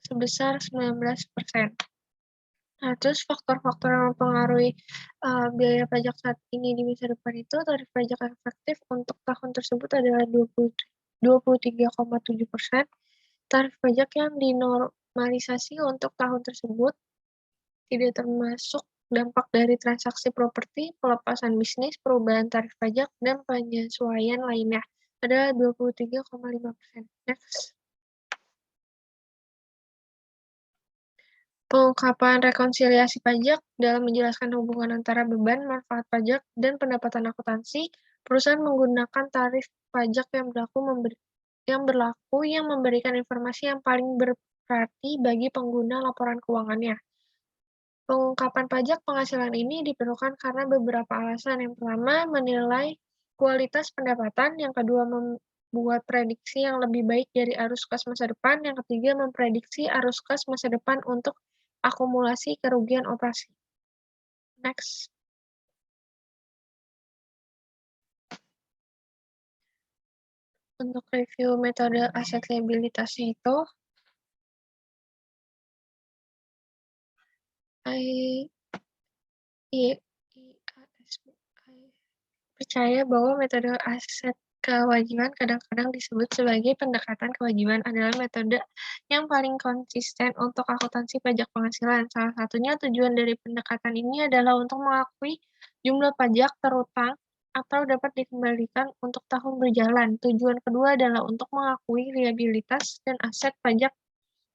sebesar 19%. Nah, terus faktor-faktor yang mempengaruhi biaya pajak saat ini di masa depan itu, tarif pajak efektif untuk tahun tersebut adalah 23,7%. Tarif pajak yang dinormalisasi untuk tahun tersebut tidak termasuk dampak dari transaksi properti, pelepasan bisnis, perubahan tarif pajak, dan penyesuaian lainnya adalah 23,5%. Next. Pengungkapan rekonsiliasi pajak dalam menjelaskan hubungan antara beban, manfaat pajak, dan pendapatan akuntansi, perusahaan menggunakan tarif pajak yang memberikan informasi yang paling berarti bagi pengguna laporan keuangannya. Pengungkapan pajak penghasilan ini diperlukan karena beberapa alasan. Yang pertama, menilai kualitas pendapatan. Yang kedua, membuat prediksi yang lebih baik dari arus kas masa depan. Yang ketiga, memprediksi arus kas masa depan untuk akumulasi kerugian operasi. Next. Untuk review metode aset liabilitasnya itu, percaya bahwa metode aset kewajiban kadang-kadang disebut sebagai pendekatan kewajiban adalah metode yang paling konsisten untuk akuntansi pajak penghasilan. Salah satunya tujuan dari pendekatan ini adalah untuk mengakui jumlah pajak terutang atau dapat dikembalikan untuk tahun berjalan. Tujuan kedua adalah untuk mengakui liabilitas dan aset pajak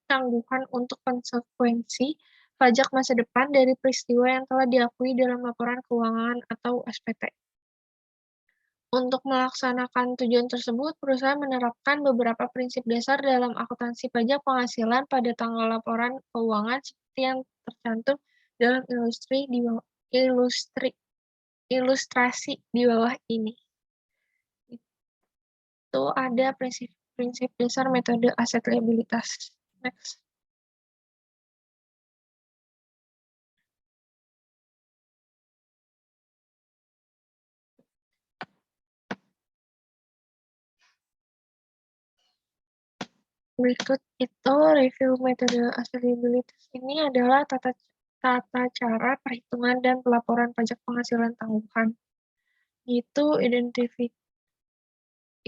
tangguhan untuk konsekuensi pajak masa depan dari peristiwa yang telah diakui dalam laporan keuangan atau SPT. Untuk melaksanakan tujuan tersebut, perusahaan menerapkan beberapa prinsip dasar dalam akuntansi pajak penghasilan pada tanggal laporan keuangan seperti yang tercantum dalam ilustrasi di bawah ini. Itu ada prinsip dasar metode aset liabilitas. Next. Berikut itu review metode aset liabilitas ini adalah tata cara perhitungan dan pelaporan pajak penghasilan tangguhan. Yaitu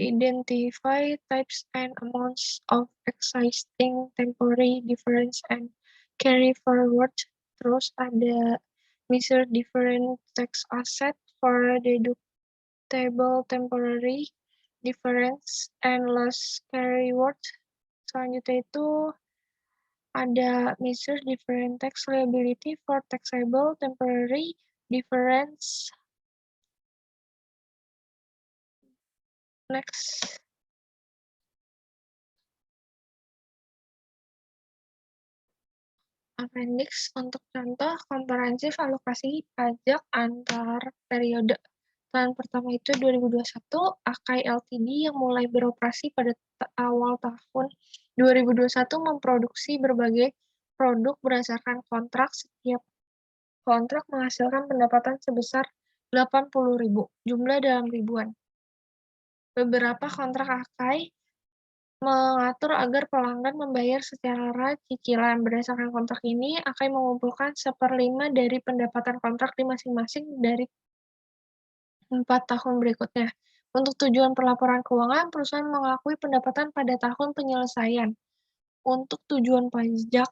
identify types and amounts of existing temporary difference and carry forward. Terus ada measure different tax asset for deductible temporary difference and loss carryforward. Selanjutnya itu ada measure different tax liability for taxable temporary difference. Next. Appendix untuk contoh komprehensif alokasi pajak antar periode. Tahun pertama itu 2021, Akai Ltd yang mulai beroperasi pada awal tahun 2021 memproduksi berbagai produk berdasarkan kontrak. Setiap kontrak menghasilkan pendapatan sebesar 80.000, jumlah dalam ribuan. Beberapa kontrak Akai mengatur agar pelanggan membayar secara cicilan. Berdasarkan kontrak ini, Akai mengumpulkan 1/5 dari pendapatan kontrak di masing-masing dari 4 tahun berikutnya. Untuk tujuan pelaporan keuangan, perusahaan mengakui pendapatan pada tahun penyelesaian. Untuk tujuan pajak,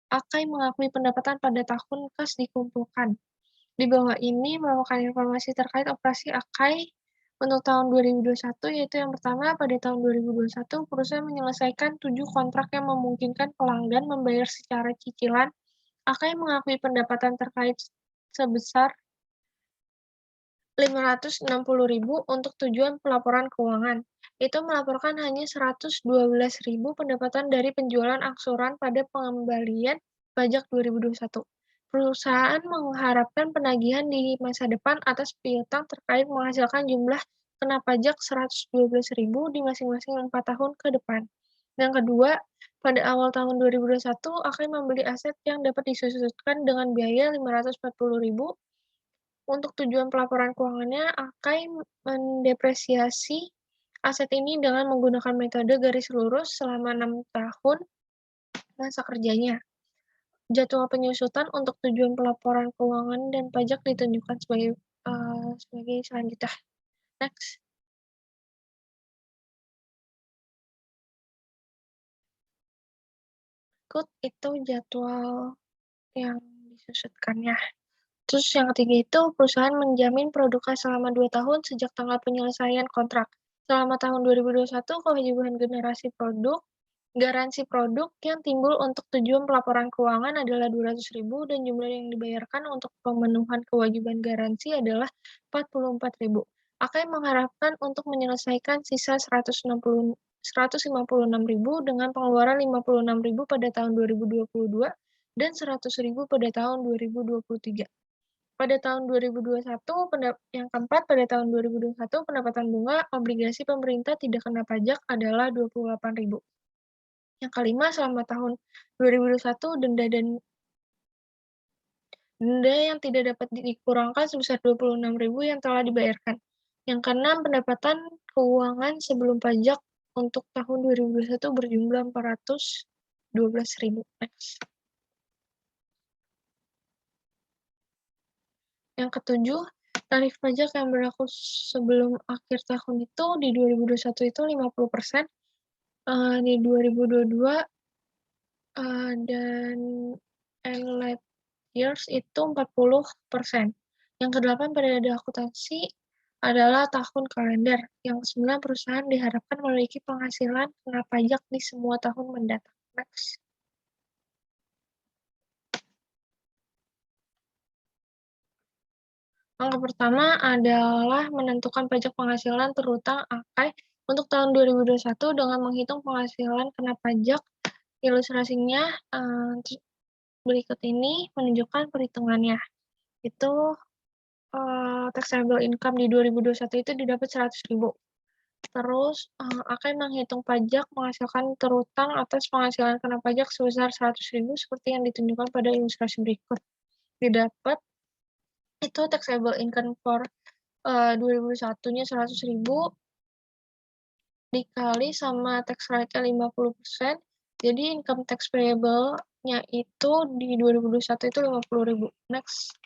Akai mengakui pendapatan pada tahun kas dikumpulkan. Di bawah ini merupakan informasi terkait operasi Akai untuk tahun 2021, yaitu yang pertama, pada tahun 2021, perusahaan menyelesaikan 7 kontrak yang memungkinkan pelanggan membayar secara cicilan. Akai mengakui pendapatan terkait sebesar 560.000 untuk tujuan pelaporan keuangan. itu melaporkan hanya 112.000 pendapatan dari penjualan angsuran pada pengembalian pajak 2021. Perusahaan mengharapkan penagihan di masa depan atas piutang terkait menghasilkan jumlah kena pajak 112.000 di masing-masing 4 tahun ke depan. Yang kedua, pada awal tahun 2021 akan membeli aset yang dapat disusutkan dengan biaya 540.000. Untuk tujuan pelaporan keuangannya, Akai mendepresiasi aset ini dengan menggunakan metode garis lurus selama 6 tahun masa kerjanya. Jadwal penyusutan untuk tujuan pelaporan keuangan dan pajak ditunjukkan sebagai selanjutnya. Next. Berikut itu jadwal yang disusutkannya. Terus yang ketiga itu perusahaan menjamin produknya selama 2 tahun sejak tanggal penyelesaian kontrak. Selama tahun 2021, kewajiban garansi produk yang timbul untuk tujuan pelaporan keuangan adalah 200.000 dan jumlah yang dibayarkan untuk pemenuhan kewajiban garansi adalah 44.000. Akai mengharapkan untuk menyelesaikan sisa 156.000 dengan pengeluaran 56.000 pada tahun 2022 dan 100.000 pada tahun 2023. Pada tahun 2021, yang keempat, pada tahun 2021, pendapatan bunga obligasi pemerintah tidak kena pajak adalah 28.000. Yang kelima, selama tahun 2021, denda yang tidak dapat dikurangkan sebesar 26.000 yang telah dibayarkan. Yang keenam, pendapatan keuangan sebelum pajak untuk tahun 2021 berjumlah 412.000. Next. Yang ketujuh, tarif pajak yang berlaku sebelum akhir tahun itu di 2021 itu 50%, di 2022 dan late years itu 40%. Yang kedelapan, periode akuntansi adalah tahun kalender. Yang kesembilan, perusahaan diharapkan memiliki penghasilan kena pajak di semua tahun mendatang. Next. Langkah pertama adalah menentukan pajak penghasilan terutang Akai untuk tahun 2021 dengan menghitung penghasilan kena pajak. Ilustrasinya berikut ini menunjukkan perhitungannya. Itu taxable income di 2021 itu didapat 100.000. Terus Akai menghitung pajak menghasilkan terutang atas penghasilan kena pajak sebesar 100.000 seperti yang ditunjukkan pada ilustrasi berikut. Didapat itu taxable income for 2021-nya 100.000 dikali sama tax rate-nya 50%. Jadi income tax payable-nya itu di 2021 itu 50.000. Next.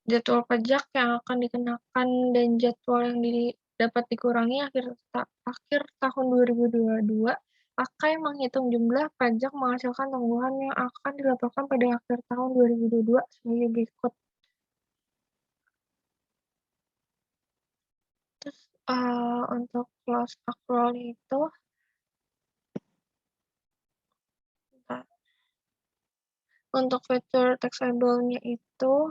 Jadwal pajak yang akan dikenakan dan jadwal yang dapat dikurangi akhir tahun 2022. Akai menghitung jumlah pajak menghasilkan tanggungan yang akan dilaporkan pada akhir tahun 2022 sebagai berikut. Terus untuk loss accrual itu untuk feature taxable-nya itu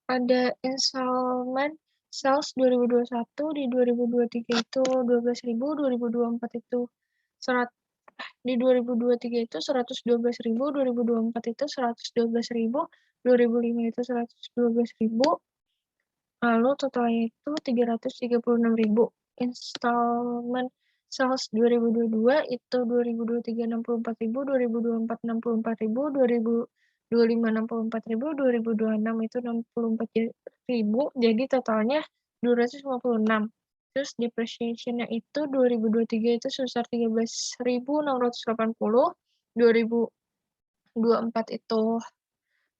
ada installment sales 2021, di 2023 itu 12.000, 2024 itu di 2023 itu 112.000, 2024 itu 112.000, 2005 itu 112.000, lalu totalnya itu 336.000. Installment sales 2022 itu 2023 64.000, 2024 64.000, 2025 64.000, 2026 itu 64.000, jadi totalnya 256. Terus depreciation-nya itu 2023 itu sebesar 13.680, 2024 itu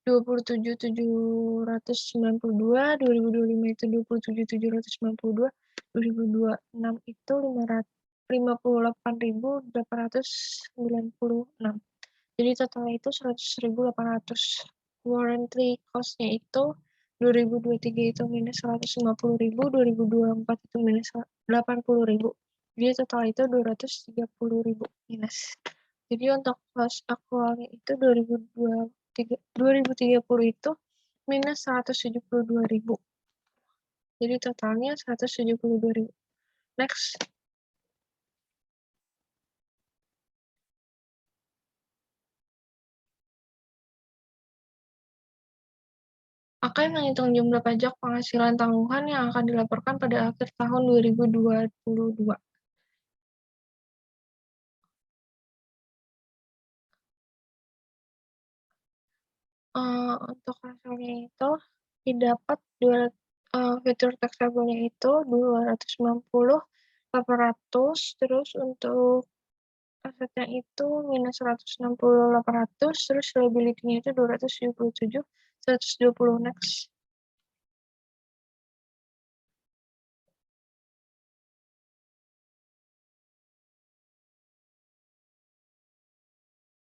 27.792, 2025 itu 27.792, 2026 itu 58.896. Jadi totalnya itu 100.800. Warranty cost-nya itu 2023 itu minus 150.000, 2024 itu minus 80.000. Jadi total itu 230.000 minus. Jadi untuk loss accrual-nya itu 2030 itu minus 172.000. Jadi totalnya 172.000. Next. Akan menghitung jumlah pajak penghasilan tangguhan yang akan dilaporkan pada akhir tahun 2022. Untuk hasilnya itu didapat fitur taxable-nya itu 290.800, terus untuk asetnya itu minus 160.800, terus liability-nya itu 277.120. Next.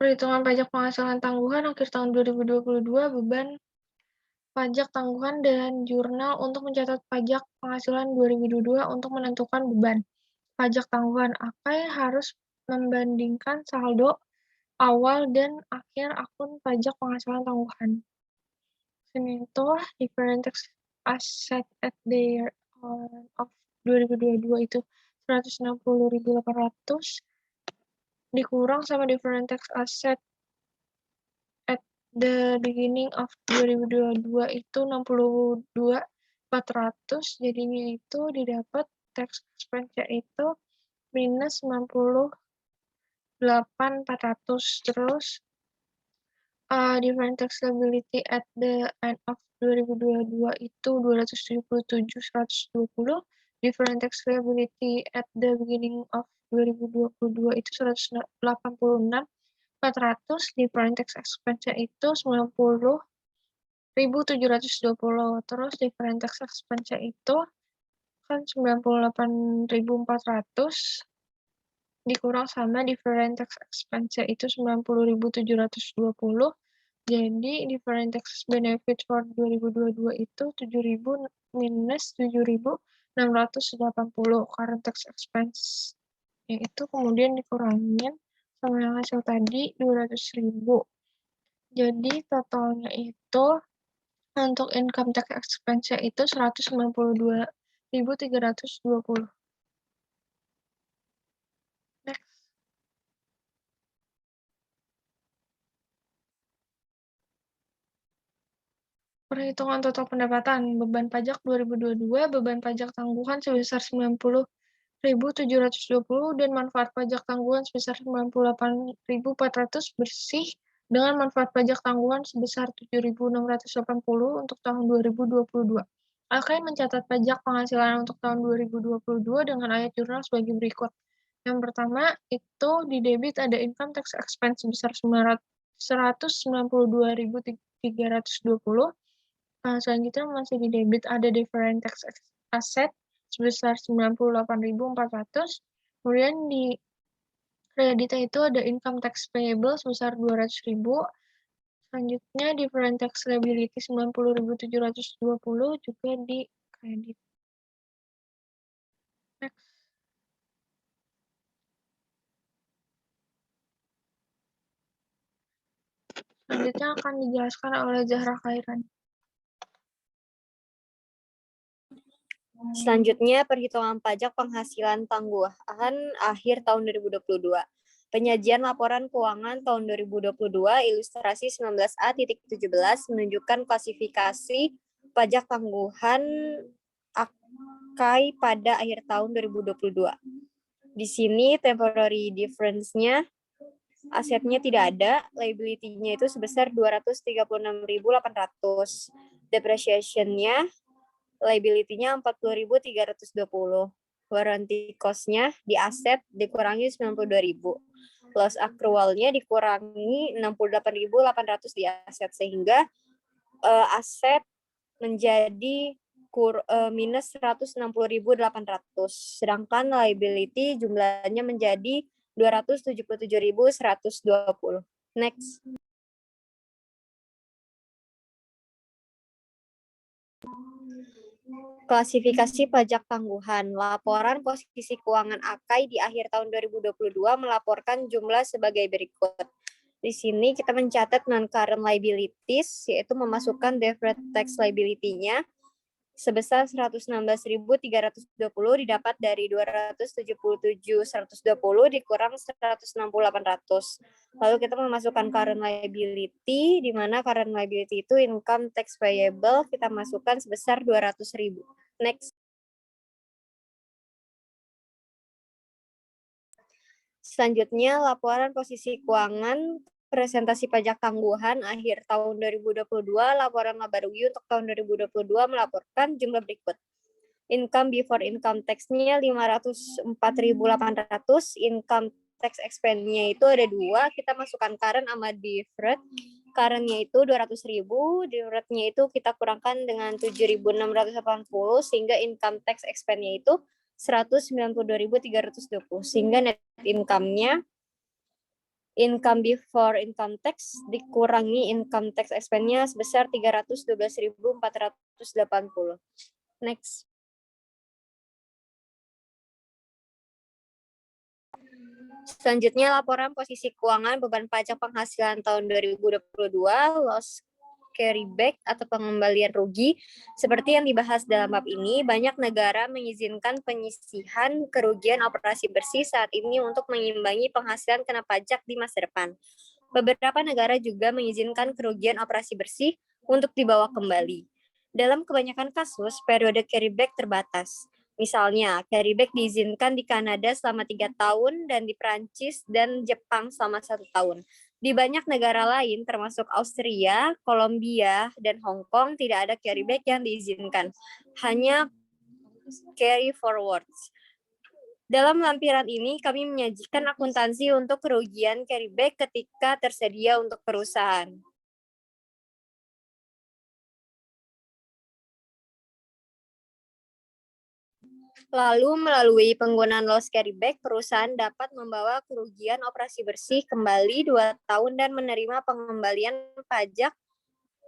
Perhitungan pajak penghasilan tangguhan akhir tahun 2022, beban pajak tangguhan dan jurnal untuk mencatat pajak penghasilan 2022 untuk menentukan beban pajak tangguhan. Akai harus membandingkan saldo awal dan akhir akun pajak penghasilan tangguhan. Sini itu different tax asset at the year of 2022 itu 160.800 dikurang sama different tax asset at the beginning of 2022 itu 62.400, jadinya itu didapat tax expense itu minus 98.400. Terus different tax liability at the end of 2022 itu 277.120, different tax liability at the beginning of 2022 itu 186.400, different tax expense itu 90.720. Terus different tax expense itu kan 98.400 dikurang sama different tax expense itu 90.720. Jadi different tax benefit for 2022 itu 7.000 minus 7.680. Current tax expense itu kemudian dikurangin sama yang hasil tadi 200.000. Jadi totalnya itu untuk income tax expense itu 192.320. Next. Perhitungan total pendapatan beban pajak 2022, beban pajak tangguhan sebesar 90.720 dan manfaat pajak tangguhan sebesar 98.400 bersih dengan manfaat pajak tangguhan sebesar 7.680 untuk tahun 2022. Akan mencatat pajak penghasilan untuk tahun 2022 dengan ayat jurnal sebagai berikut. Yang pertama itu di debit ada income tax expense sebesar 192.320. Selanjutnya masih di debit ada different tax asset sebesar 98.400. Kemudian di kreditnya itu ada income tax payable sebesar 200.000. Selanjutnya different tax liability 90.720 juga di kredit. Next. Selanjutnya akan dijelaskan oleh Zahra Khairan. Selanjutnya, perhitungan pajak penghasilan tangguhan akhir tahun 2022. Penyajian laporan keuangan tahun 2022, ilustrasi 19A.17 menunjukkan klasifikasi pajak tangguhan Akai pada akhir tahun 2022. Di sini temporary difference-nya, asetnya tidak ada, liability-nya itu sebesar 236.800, depreciation-nya liability-nya 40.320. Warranty cost-nya di aset dikurangi 92.000. Loss accrual-nya dikurangi 68.800 di aset, sehingga aset menjadi minus 160.800. Sedangkan liability jumlahnya menjadi 277.120. Next. Klasifikasi pajak tangguhan. Laporan posisi keuangan Akai di akhir tahun 2022 melaporkan jumlah sebagai berikut. Di sini kita mencatat non-current liabilities, yaitu memasukkan deferred tax liability-nya sebesar 116.320 didapat dari 277.120 dikurang 168.100. Lalu kita memasukkan current liability, di mana current liability itu income tax payable, kita masukkan sebesar 200.000. Next. Selanjutnya, laporan posisi keuangan presentasi pajak tangguhan akhir tahun 2022, laporan laba rugi untuk tahun 2022 melaporkan jumlah berikut. Income before income tax-nya 504.800, income tax expense-nya itu ada 2, kita masukkan current sama deferred. Current-nya itu 200.000, deferred-nya itu kita kurangkan dengan 7.680, sehingga income tax expense-nya itu 192.320, sehingga net income-nya income before income tax dikurangi income tax expense-nya sebesar 312.480. Next. Selanjutnya, laporan posisi keuangan beban pajak penghasilan tahun 2022, loss carryback atau pengembalian rugi. Seperti yang dibahas dalam bab ini, banyak negara mengizinkan penyisihan kerugian operasi bersih saat ini untuk mengimbangi penghasilan kena pajak di masa depan. Beberapa negara juga mengizinkan kerugian operasi bersih untuk dibawa kembali. Dalam kebanyakan kasus, periode carryback terbatas. Misalnya, carryback diizinkan di Kanada selama 3 tahun dan di Prancis dan Jepang selama 1 tahun. Di banyak negara lain, termasuk Austria, Kolombia, dan Hong Kong, tidak ada carryback yang diizinkan. Hanya carry forwards. Dalam lampiran ini, kami menyajikan akuntansi untuk kerugian carryback ketika tersedia untuk perusahaan. Lalu, melalui penggunaan loss carryback, perusahaan dapat membawa kerugian operasi bersih kembali 2 tahun dan menerima pengembalian pajak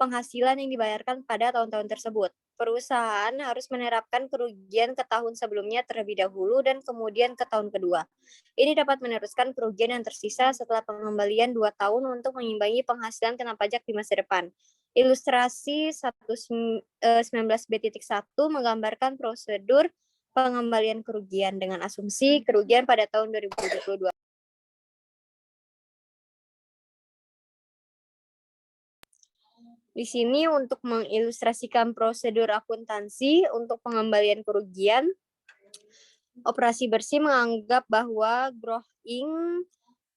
penghasilan yang dibayarkan pada tahun-tahun tersebut. Perusahaan harus menerapkan kerugian ke tahun sebelumnya terlebih dahulu dan kemudian ke tahun kedua. Ini dapat meneruskan kerugian yang tersisa setelah pengembalian 2 tahun untuk mengimbangi penghasilan kena pajak di masa depan. Ilustrasi 19b.1 menggambarkan prosedur pengembalian kerugian dengan asumsi kerugian pada tahun 2022. Di sini untuk mengilustrasikan prosedur akuntansi untuk pengembalian kerugian, operasi bersih menganggap bahwa growing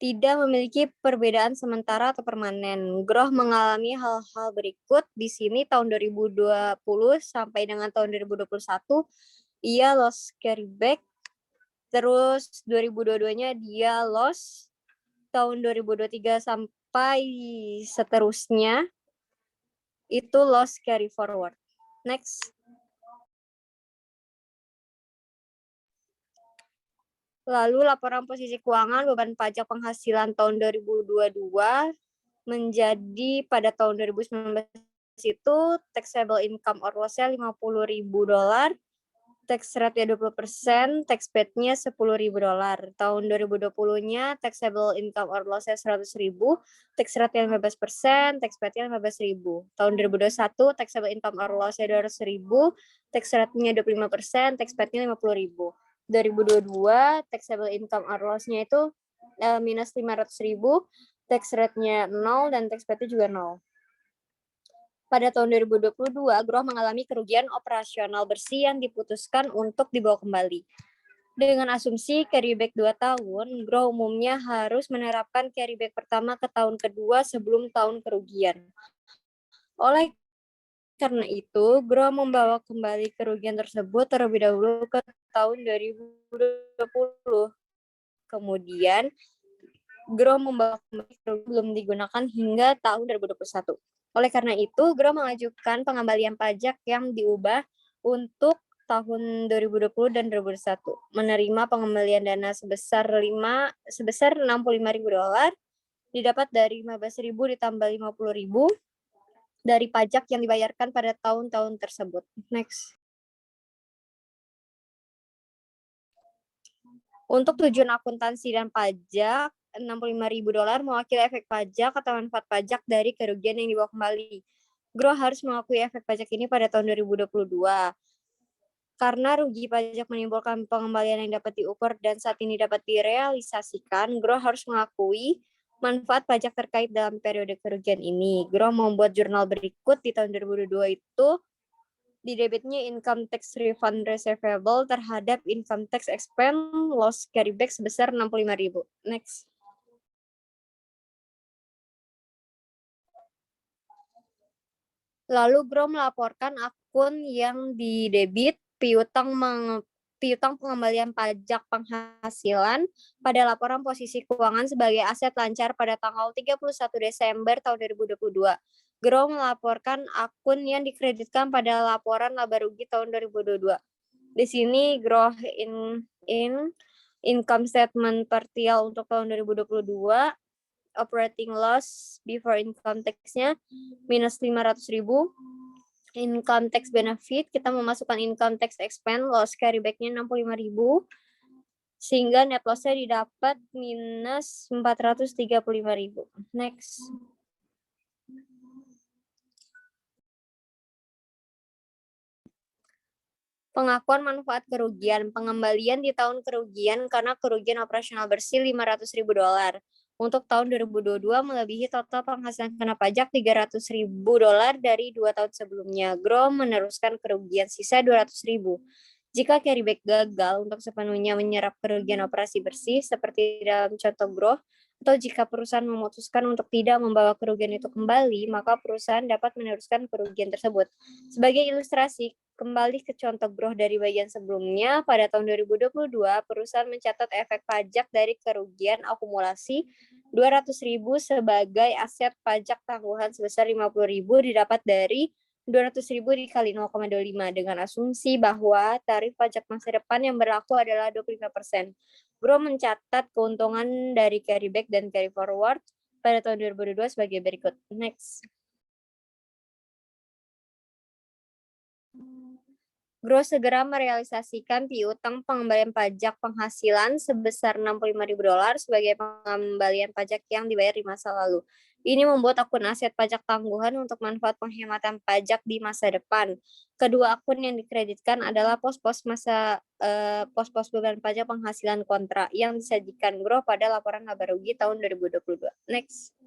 tidak memiliki perbedaan sementara atau permanen. Grow mengalami hal-hal berikut. Di sini tahun 2020 sampai dengan tahun 2021, ia loss carryback. Terus 2022-nya dia loss. Tahun 2023 sampai seterusnya, itu loss carry forward. Next. Lalu laporan posisi keuangan beban pajak penghasilan tahun 2022 menjadi pada tahun 2019 itu taxable income or loss-nya $50.000, tax rate-nya 20%, tax paid-nya $10.000. Tahun 2020-nya taxable income or loss-nya $100.000, tax rate-nya 15%, tax paid-nya $15.000. Tahun 2021 taxable income or loss-nya $200.000, tax rate-nya 25%, tax paid-nya $50.000. 2022 taxable income or loss-nya itu minus $500.000, tax rate-nya 0 dan tax paid-nya juga 0. Pada tahun 2022, Grow mengalami kerugian operasional bersih yang diputuskan untuk dibawa kembali. Dengan asumsi carryback 2 tahun, Grow umumnya harus menerapkan carryback pertama ke tahun kedua sebelum tahun kerugian. Oleh karena itu, Grow membawa kembali kerugian tersebut terlebih dahulu ke tahun 2020. Kemudian, Grow membawa kembali kerugian belum digunakan hingga tahun 2021. Oleh karena itu, Grow mengajukan pengembalian pajak yang diubah untuk tahun 2020 dan 2021. Menerima pengembalian dana sebesar $65.000 didapat dari $15.000 ditambah $50.000 dari pajak yang dibayarkan pada tahun-tahun tersebut. Next. Untuk tujuan akuntansi dan pajak, $65.000 mewakili efek pajak atau manfaat pajak dari kerugian yang dibawa kembali. Grow harus mengakui efek pajak ini pada tahun 2022. Karena rugi pajak menimbulkan pengembalian yang dapat diukur dan saat ini dapat direalisasikan, Grow harus mengakui manfaat pajak terkait dalam periode kerugian ini. Grow membuat jurnal berikut di tahun 2022 itu di debitnya income tax refund receivable terhadap income tax expense loss carryback sebesar 65.000. Next. Lalu Grow melaporkan akun yang didebit piutang pengembalian pajak penghasilan pada laporan posisi keuangan sebagai aset lancar pada tanggal 31 Desember tahun 2022. Grow melaporkan akun yang dikreditkan pada laporan laba rugi tahun 2022. Di sini Grow income statement partial untuk tahun 2022, operating loss before income tax-nya minus 500.000. Income tax benefit, kita memasukkan income tax expense, loss carryback-nya 65.000, sehingga net loss-nya didapat minus 435.000. Next. Pengakuan manfaat kerugian, pengembalian di tahun kerugian karena kerugian operasional bersih $500.000. Untuk tahun 2022 melebihi total penghasilan kena pajak $300.000 dari 2 tahun sebelumnya. Grow meneruskan kerugian sisa $200.000. Jika carryback gagal untuk sepenuhnya menyerap kerugian operasi bersih seperti dalam contoh Grow, atau jika perusahaan memutuskan untuk tidak membawa kerugian itu kembali, maka perusahaan dapat meneruskan kerugian tersebut. Sebagai ilustrasi, kembali ke contoh Grow dari bagian sebelumnya, pada tahun 2022, perusahaan mencatat efek pajak dari kerugian akumulasi 200.000 sebagai aset pajak tangguhan sebesar 50.000 didapat dari 200.000 dikali 0,25 dengan asumsi bahwa tarif pajak masa depan yang berlaku adalah 25%. Grow mencatat keuntungan dari carryback dan carry forward pada tahun 2022 sebagai berikut. Next. Grow segera merealisasikan piutang pengembalian pajak penghasilan sebesar $65.000 sebagai pengembalian pajak yang dibayar di masa lalu. Ini membuat akun aset pajak tangguhan untuk manfaat penghematan pajak di masa depan. Kedua akun yang dikreditkan adalah pos-pos beban pajak penghasilan kontra yang disajikan Grow pada laporan laba rugi tahun 2022. Next.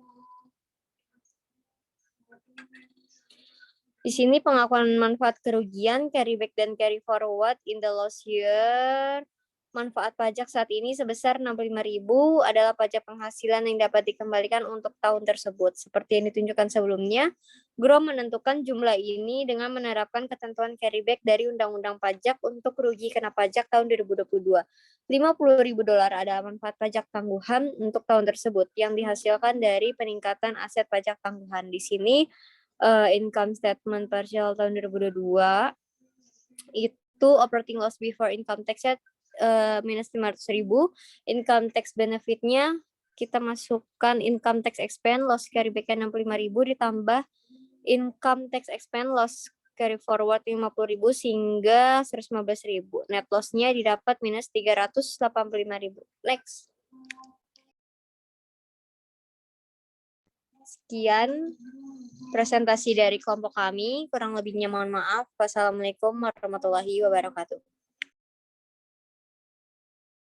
Di sini pengakuan manfaat kerugian, carryback dan carry forward in the loss year. Manfaat pajak saat ini sebesar 65.000 adalah pajak penghasilan yang dapat dikembalikan untuk tahun tersebut. Seperti yang ditunjukkan sebelumnya, Grow menentukan jumlah ini dengan menerapkan ketentuan carryback dari Undang-Undang Pajak untuk rugi kena pajak tahun 2022. $50.000 adalah manfaat pajak tangguhan untuk tahun tersebut yang dihasilkan dari peningkatan aset pajak tangguhan. Di sini income statement partial tahun 2022 itu operating loss before income tax-nya minus 500.000. Income tax benefit-nya kita masukkan income tax expense loss carryback-nya 65.000 ditambah income tax expense loss carry forward 50.000 sehingga 115.000. Net loss-nya didapat minus 385.000. Next. Sekian presentasi dari kelompok kami. Kurang lebihnya mohon maaf. Wassalamualaikum warahmatullahi wabarakatuh.